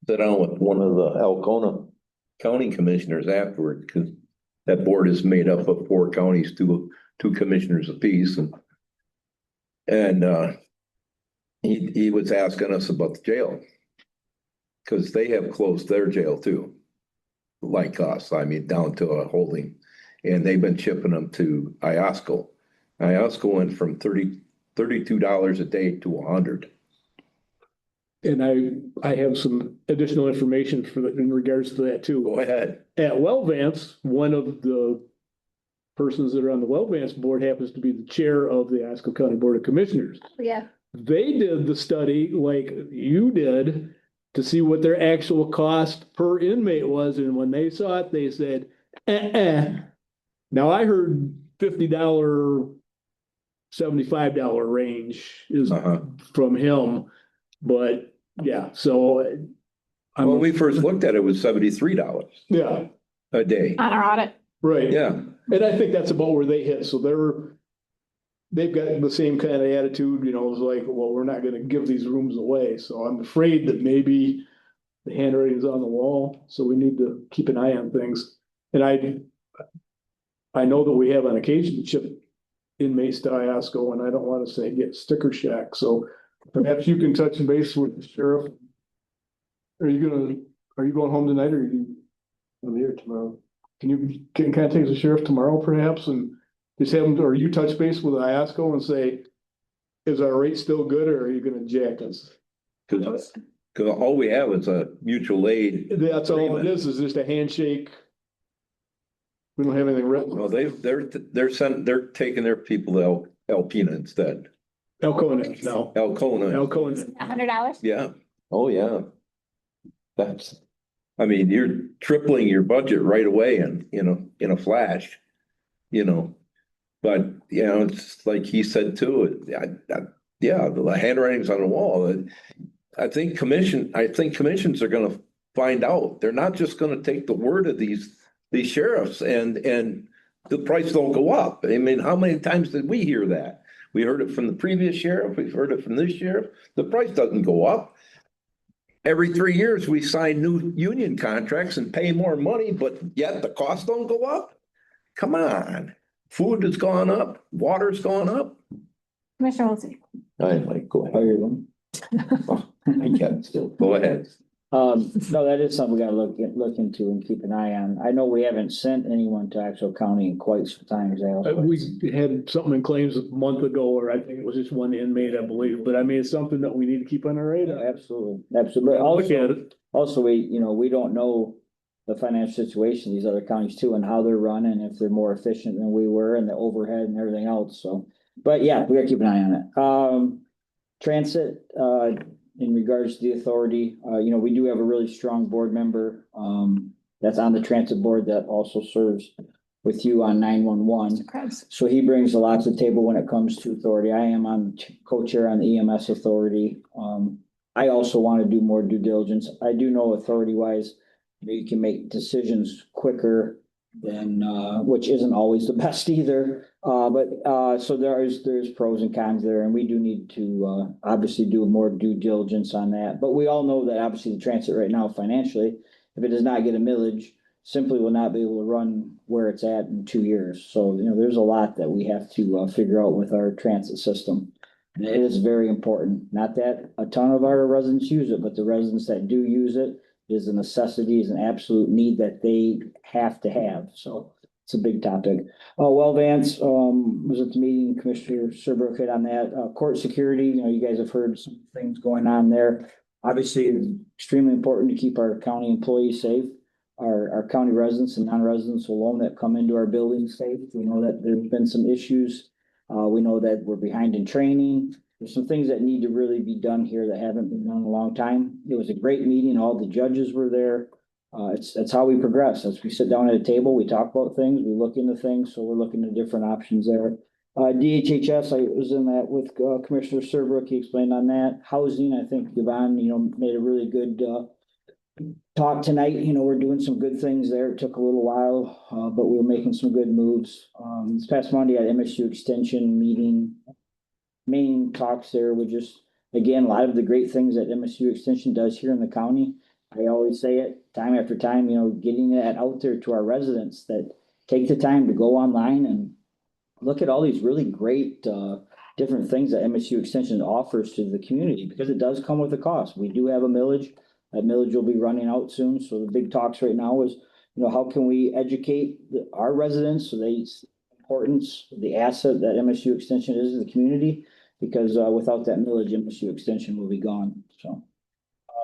sit down with one of the Alcona County commissioners afterward, because that board is made up of 4 counties, two commissioners apiece, and he was asking us about the jail, because they have closed their jail too, like us. I mean, down to a holding, and they've been shipping them to Iosco. Iosco went from $32 a day to $100. And I have some additional information in regards to that too. Go ahead. At Well Vance, one of the persons that are on the Well Vance board happens to be the chair of the Iosco County Board of Commissioners. Yeah. They did the study like you did to see what their actual cost per inmate was. And when they saw it, they said, Now I heard $50, $75 range is from him. But yeah, so when we first looked at it, it was $73 a day. On our audit. Right. Yeah. And I think that's about where they hit. So they've got the same kind of attitude, it's like, well, we're not going to give these rooms away. So I'm afraid that maybe the handwriting's on the wall. So we need to keep an eye on things. And I know that we have on occasion shipped inmates to Iosco, and I don't want to say get sticker shock. So perhaps you can touch base with the sheriff. Are you going home tonight, or I'm here tomorrow? Can you contact the sheriff tomorrow perhaps and just have him, or you touch base with Iosco and say, is our rate still good, or are you gonna jack us? Cause all we have is a mutual aid. That's all it is just a handshake. We don't have anything written. Well, they're taking their people to Alpena instead. Elcona now. Alcona. Elcona. $100? Yeah. Oh, yeah. I mean, you're tripling your budget right away in a flash, But, it's like he said too, yeah, the handwriting's on the wall. I think commissions are gonna find out. They're not just gonna take the word of these sheriffs and the price don't go up. I mean, how many times did we hear that? We heard it from the previous sheriff. We've heard it from this sheriff. The price doesn't go up. Every 3 years, we sign new union contracts and pay more money, but yet the costs don't go up? Come on. Food has gone up, water's gone up. Commissioner Wiltie. I like, go How ahead. you doing? I can still, go ahead. No, that is something we gotta look into and keep an eye on. I know we haven't sent anyone to Axel County in quite some time. We had something in claims a month ago, or I think it was just one inmate, I believe, but I mean, it's something that we need to keep on our radar. Absolutely, absolutely. Look at it. Also, we don't know the financial situation, these other counties too, and how they're running, if they're more efficient than we were, and the overhead and everything else, so. But yeah, we gotta keep an eye on it. Transit, in regards to the authority, we do have a really strong board member, that's on the transit board that also serves with you on 911. So he brings a lot to the table when it comes to authority. I am on co-chair on the EMS authority. I also want to do more due diligence. I do know authority wise, you can make decisions quicker than, which isn't always the best either. So there's pros and cons there, and we do need to, obviously do more due diligence on that. But we all know that obviously the transit right now financially, if it does not get a millage, simply will not be able to run where it's at in 2 years. So, there's a lot that we have to, figure out with our transit system. And it is very important. Not that a ton of our residents use it, but the residents that do use it, is a necessity, is an absolute need that they have to have. So it's a big topic. Well, Vance, was at the meeting, Commissioner Serbrook hit on that. Court security, you guys have heard some things going on there. Obviously, it's extremely important to keep our county employees safe, our county residents and non-residents alone that come into our buildings safe. We know that there's been some issues. We know that we're behind in training. There's some things that need to really be done here that haven't been done in a long time. It was a great meeting. All the judges were there. It's how we progress. As we sit down at a table, we talk about things, we look into things. So we're looking at different options there. DHHS, I was in that with Commissioner Serbrook. He explained on that. Housing, I think Yvonne, made a really good talk tonight. We're doing some good things there. It took a little while, but we were making some good moves. This past Monday at MSU Extension meeting, main talks there were just, again, a lot of the great things that MSU Extension does here in the county. I always say it time after time, getting that out there to our residents that take the time to go online and look at all these really great different things that MSU Extension offers to the community, because it does come with a cost. We do have a millage. That millage will be running out soon. So the big talks right now is, how can we educate our residents so they see the importance, the asset that MSU Extension is to the community, because without that millage, MSU Extension will be gone. So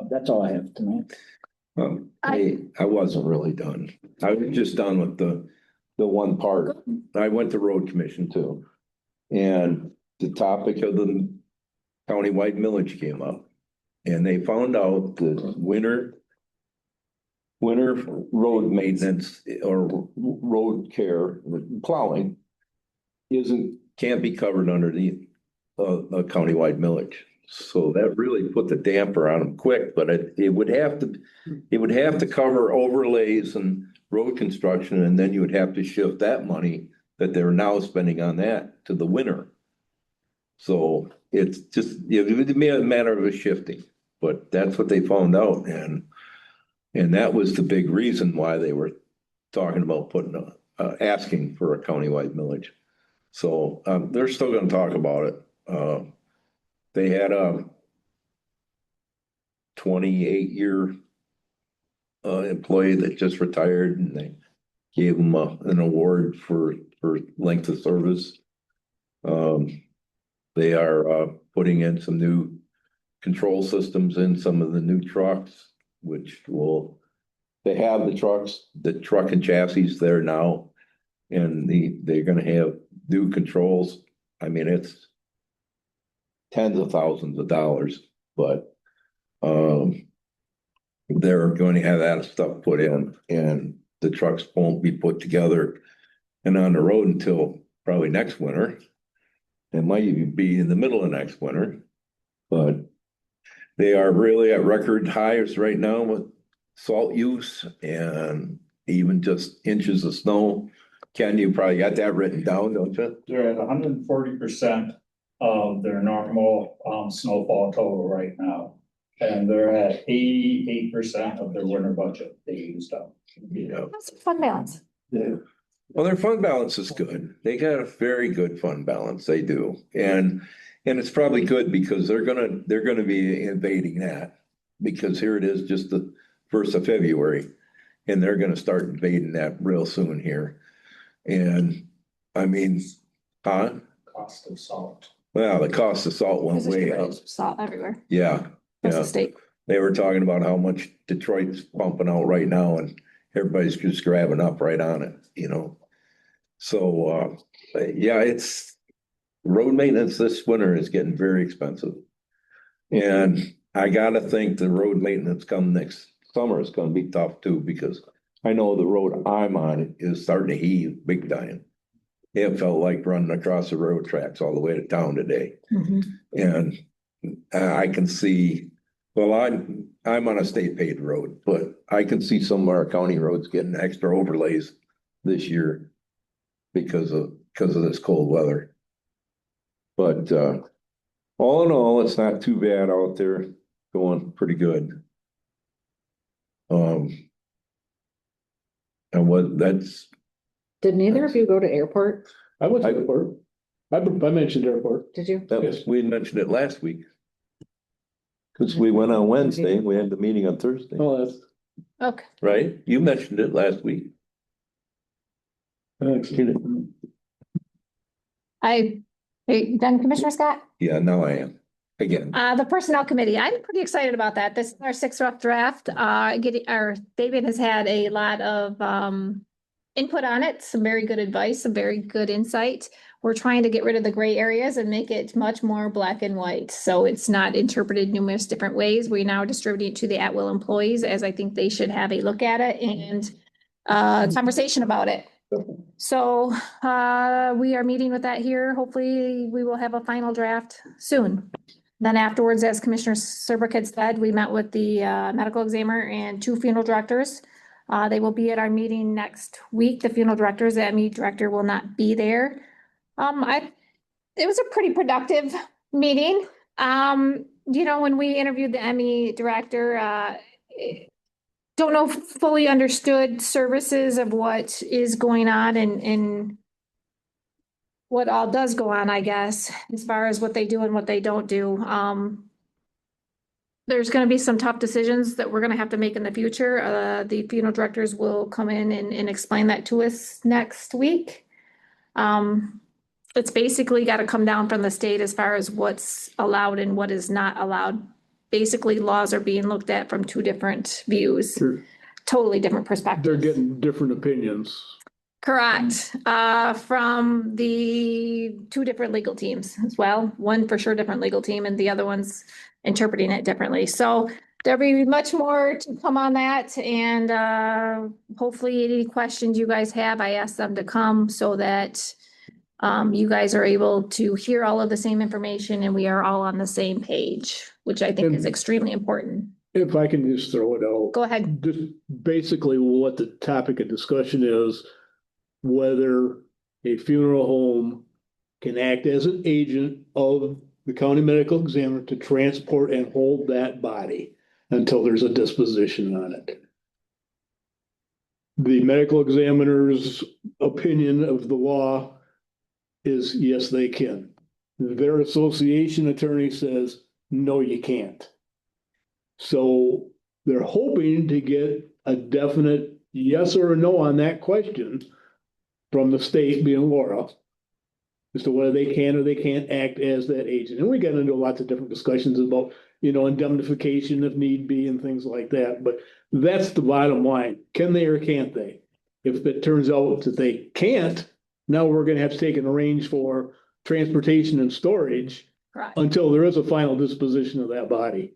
that's all I have tonight. I wasn't really done. I was just done with the one part. I went to road commission too. And the topic of the countywide millage came up. And they found out that winter road maintenance or road care, plowing can't be covered underneath a countywide millage. So that really put the damper on them quick, but it would have to cover overlays and road construction, and then you would have to shift that money that they're now spending on that to the winter. So it's just, it would be a matter of a shifting, but that's what they found out, and that was the big reason why they were talking about asking for a countywide millage. So they're still going to talk about it. They had a 28-year employee that just retired, and they gave him an award for length of service. They are putting in some new control systems in some of the new trucks, which will, they have the trucks, the truck and chassis there now. And they're gonna have new controls. I mean, it's tens of thousands of dollars, but they're going to have that stuff put in, and the trucks won't be put together and on the road until probably next winter. It might even be in the middle of next winter, but they are really at record highs right now with salt use and even just inches of snow. Ken, you probably got that written down, don't you? They're at 140% of their normal snowfall total right now. And they're at 88% of their winter budget they used up. Yeah. That's a fun balance. Yeah. Well, their fund balance is good. They got a very good fund balance. They do. And it's probably good because they're gonna be invading that. Because here it is just the 1st of February. And they're gonna start invading that real soon here. And I mean, Cost of salt. well, the cost of salt went way up. Salt everywhere. Yeah, That's the yeah. state. They were talking about how much Detroit's pumping out right now and everybody's just grabbing up right on it, you know? So, yeah, it's road maintenance this winter is getting very expensive. And I gotta think the road maintenance come next summer is gonna be tough too, because I know the road I'm on is starting to heave big time. It felt like running across the road tracks all the way to town today. And I can see, well, I'm on a state paved road, but I can see some of our county roads getting extra overlays this year because of this cold weather. But all in all, it's not too bad out there, going pretty good. And that's. Did neither of you go to airport? I went to airport. I mentioned airport. Did you? We mentioned it last week. Cause we went on Wednesday, we had the meeting on Thursday, Oh, that's. Okay. right? You mentioned it last week. Hey, done, Commissioner Scott? Yeah, now I am, again. The Personnel Committee, I'm pretty excited about that. This is our 6th rough draft. Fabian has had a lot of input on it, some very good advice, some very good insight. We're trying to get rid of the gray areas and make it much more black and white. So it's not interpreted numerous different ways. We now distribute it to the at-will employees, as I think they should have a look at it and conversation about it. So we are meeting with that here. Hopefully we will have a final draft soon. Then afterwards, as Commissioner Serbrook had said, we met with the medical examiner and 2 funeral directors. They will be at our meeting next week. The funeral directors, the ME director will not be there. It was a pretty productive meeting. When we interviewed the ME director, don't know fully understood services of what is going on and what all does go on, I guess, as far as what they do and what they don't do. There's going to be some tough decisions that we're going to have to make in the future. The funeral directors will come in and explain that to us next week. It's basically got to come down from the state as far as what's allowed and what is not allowed. Basically, laws are being looked at from 2 different views, totally different perspectives. They're getting different opinions. Correct. From the 2 different legal teams as well. One for sure different legal team and the other one's interpreting it differently. So there'll be much more to come on that. And hopefully any questions you guys have, I ask them to come so that you guys are able to hear all of the same information and we are all on the same page, which I think is extremely important. If I can just throw it out. Go ahead. Just basically what the topic of discussion is, whether a funeral home can act as an agent of the county medical examiner to transport and hold that body until there's a disposition on it. The medical examiner's opinion of the law is yes, they can. Their association attorney says, no, you can't. So they're hoping to get a definite yes or a no on that question from the state, being Laura, as to whether they can or they can't act as that agent. And we got into lots of different discussions about, indemnification if need be and things like that. But that's the bottom line. Can they or can't they? If it turns out that they can't, now we're gonna have to take an arrange for transportation and storage Correct. until there is a final disposition of that body.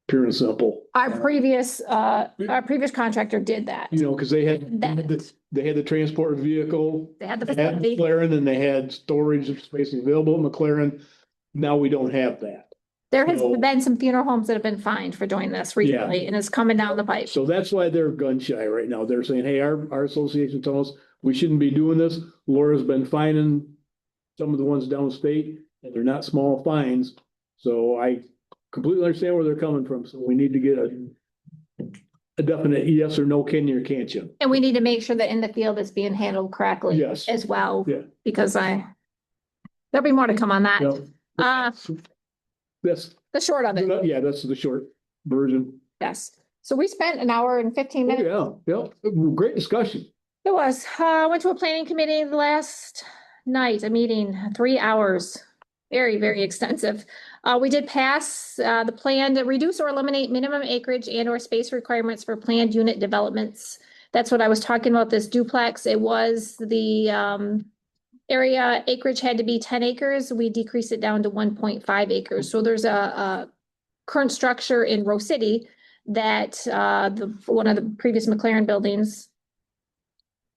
Pure and simple. Our previous contractor did that. Because they had the transport vehicle They had the at facility. McLaren and they had storage of space available at McLaren. Now we don't have that. There has So- been some funeral homes that have been fined for doing this recently, and it's coming down the pipe. So that's why they're gun shy right now. They're saying, hey, our association tells us we shouldn't be doing this. Laura's been fining some of the ones downstate, and they're not small fines. So I completely understand where they're coming from. So we need to get a definite yes or no, can you or can't you? And we need to make sure that in the field it's being handled correctly Yes. as well. Yeah. Because there'll be more to come on that. Yep. That's, The short of it, yeah, that's the short version. yes. So we spent an hour and 15 minutes. Oh, yeah, great discussion. It was, went to a planning committee last night, a meeting, 3 hours. Very, very extensive. We did pass, the plan to reduce or eliminate minimum acreage and or space requirements for planned unit developments. That's what I was talking about, this duplex. It was the, area acreage had to be 10 acres. We decreased it down to 1.5 acres. So there's a current structure in Rose City that, one of the previous McLaren buildings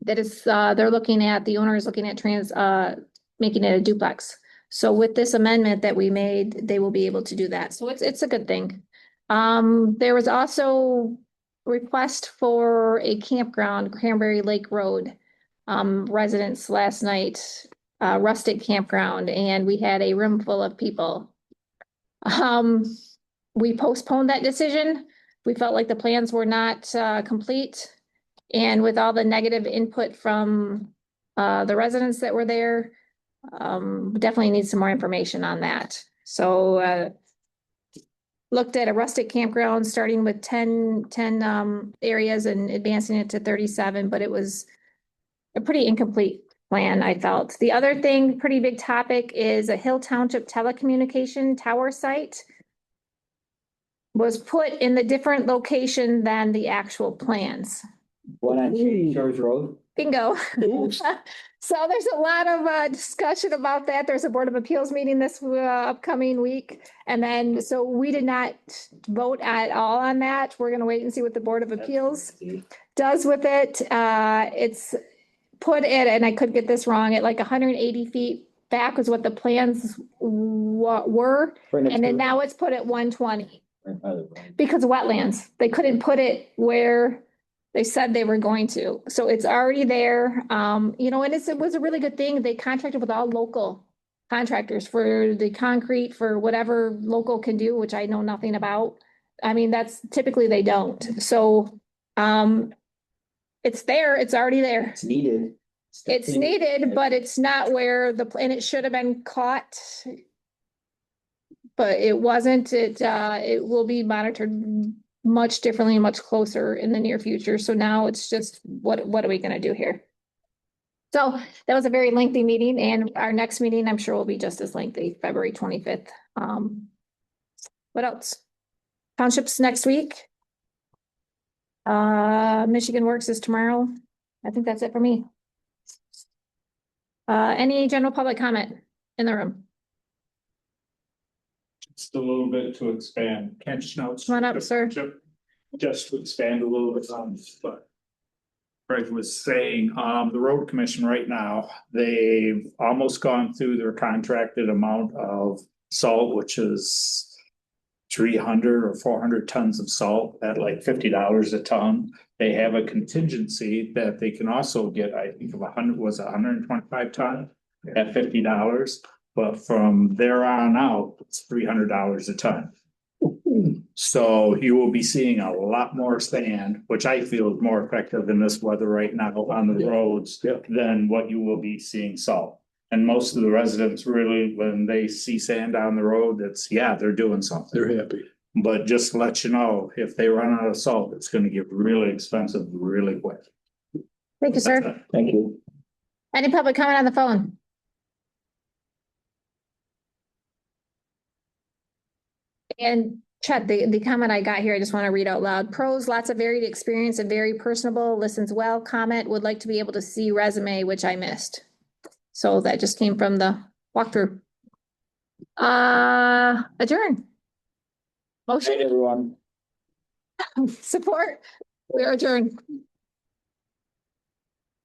that is, they're looking at, the owner is looking at making it a duplex. So with this amendment that we made, they will be able to do that. So it's a good thing. There was also a request for a campground, Cranberry Lake Road, residents last night, rustic campground, and we had a room full of people. We postponed that decision. We felt like the plans were not, complete. And with all the negative input from, the residents that were there, definitely need some more information on that. So, looked at a rustic campground, starting with 10 areas and advancing it to 37, but it was a pretty incomplete plan, I felt. The other thing, pretty big topic, is a Hill Township telecommunication tower site was put in the different location than the actual plans. One on Church Road. Bingo. Oops. So there's a lot of discussion about that. There's a Board of Appeals meeting this upcoming week. And then, so we did not vote at all on that. We're gonna wait and see what the Board of Appeals does with it. It's put it, and I could get this wrong, at like 180 feet back was what the plans were. And then now it's put at 120 because of wetlands. They couldn't put it where they said they were going to. So it's already there. And it was a really good thing. They contracted with all local contractors for the concrete, for whatever local can do, which I know nothing about. I mean, that's typically they don't. So, it's there, it's already there. It's needed. It's needed, but it's not where and it should have been caught. But it wasn't, it will be monitored much differently, much closer in the near future. So now it's just, what are we gonna do here? So that was a very lengthy meeting, and our next meeting, I'm sure, will be just as lengthy, February 25th. What else? Townships next week. Michigan Works is tomorrow. I think that's it for me. Any general public comment in the room? Just a little bit to expand. Ken Schnauz. Come on up, sir. Just to expand a little bit on what Greg was saying, the road commission right now, they've almost gone through their contracted amount of salt, which is 300 or 400 tons of salt at like $50 a ton. They have a contingency that they can also get, I think of 125 ton at $50. But from there on out, it's $300 a ton. So you will be seeing a lot more sand, which I feel is more effective in this weather right now on the roads than what you will be seeing salt. And most of the residents really, when they see sand on the road, they're doing something. They're happy. But just to let you know, if they run out of salt, it's gonna get really expensive really quick. Thank you, sir. Thank you. Any public comment on the phone? And Chet, the comment I got here, I just want to read out loud. Pros, lots of varied experience and very personable, listens well. Comment, would like to be able to see resume, which I missed. So that just came from the walkthrough. Adjourn. Hey, Motion, everyone. support. We are adjourned.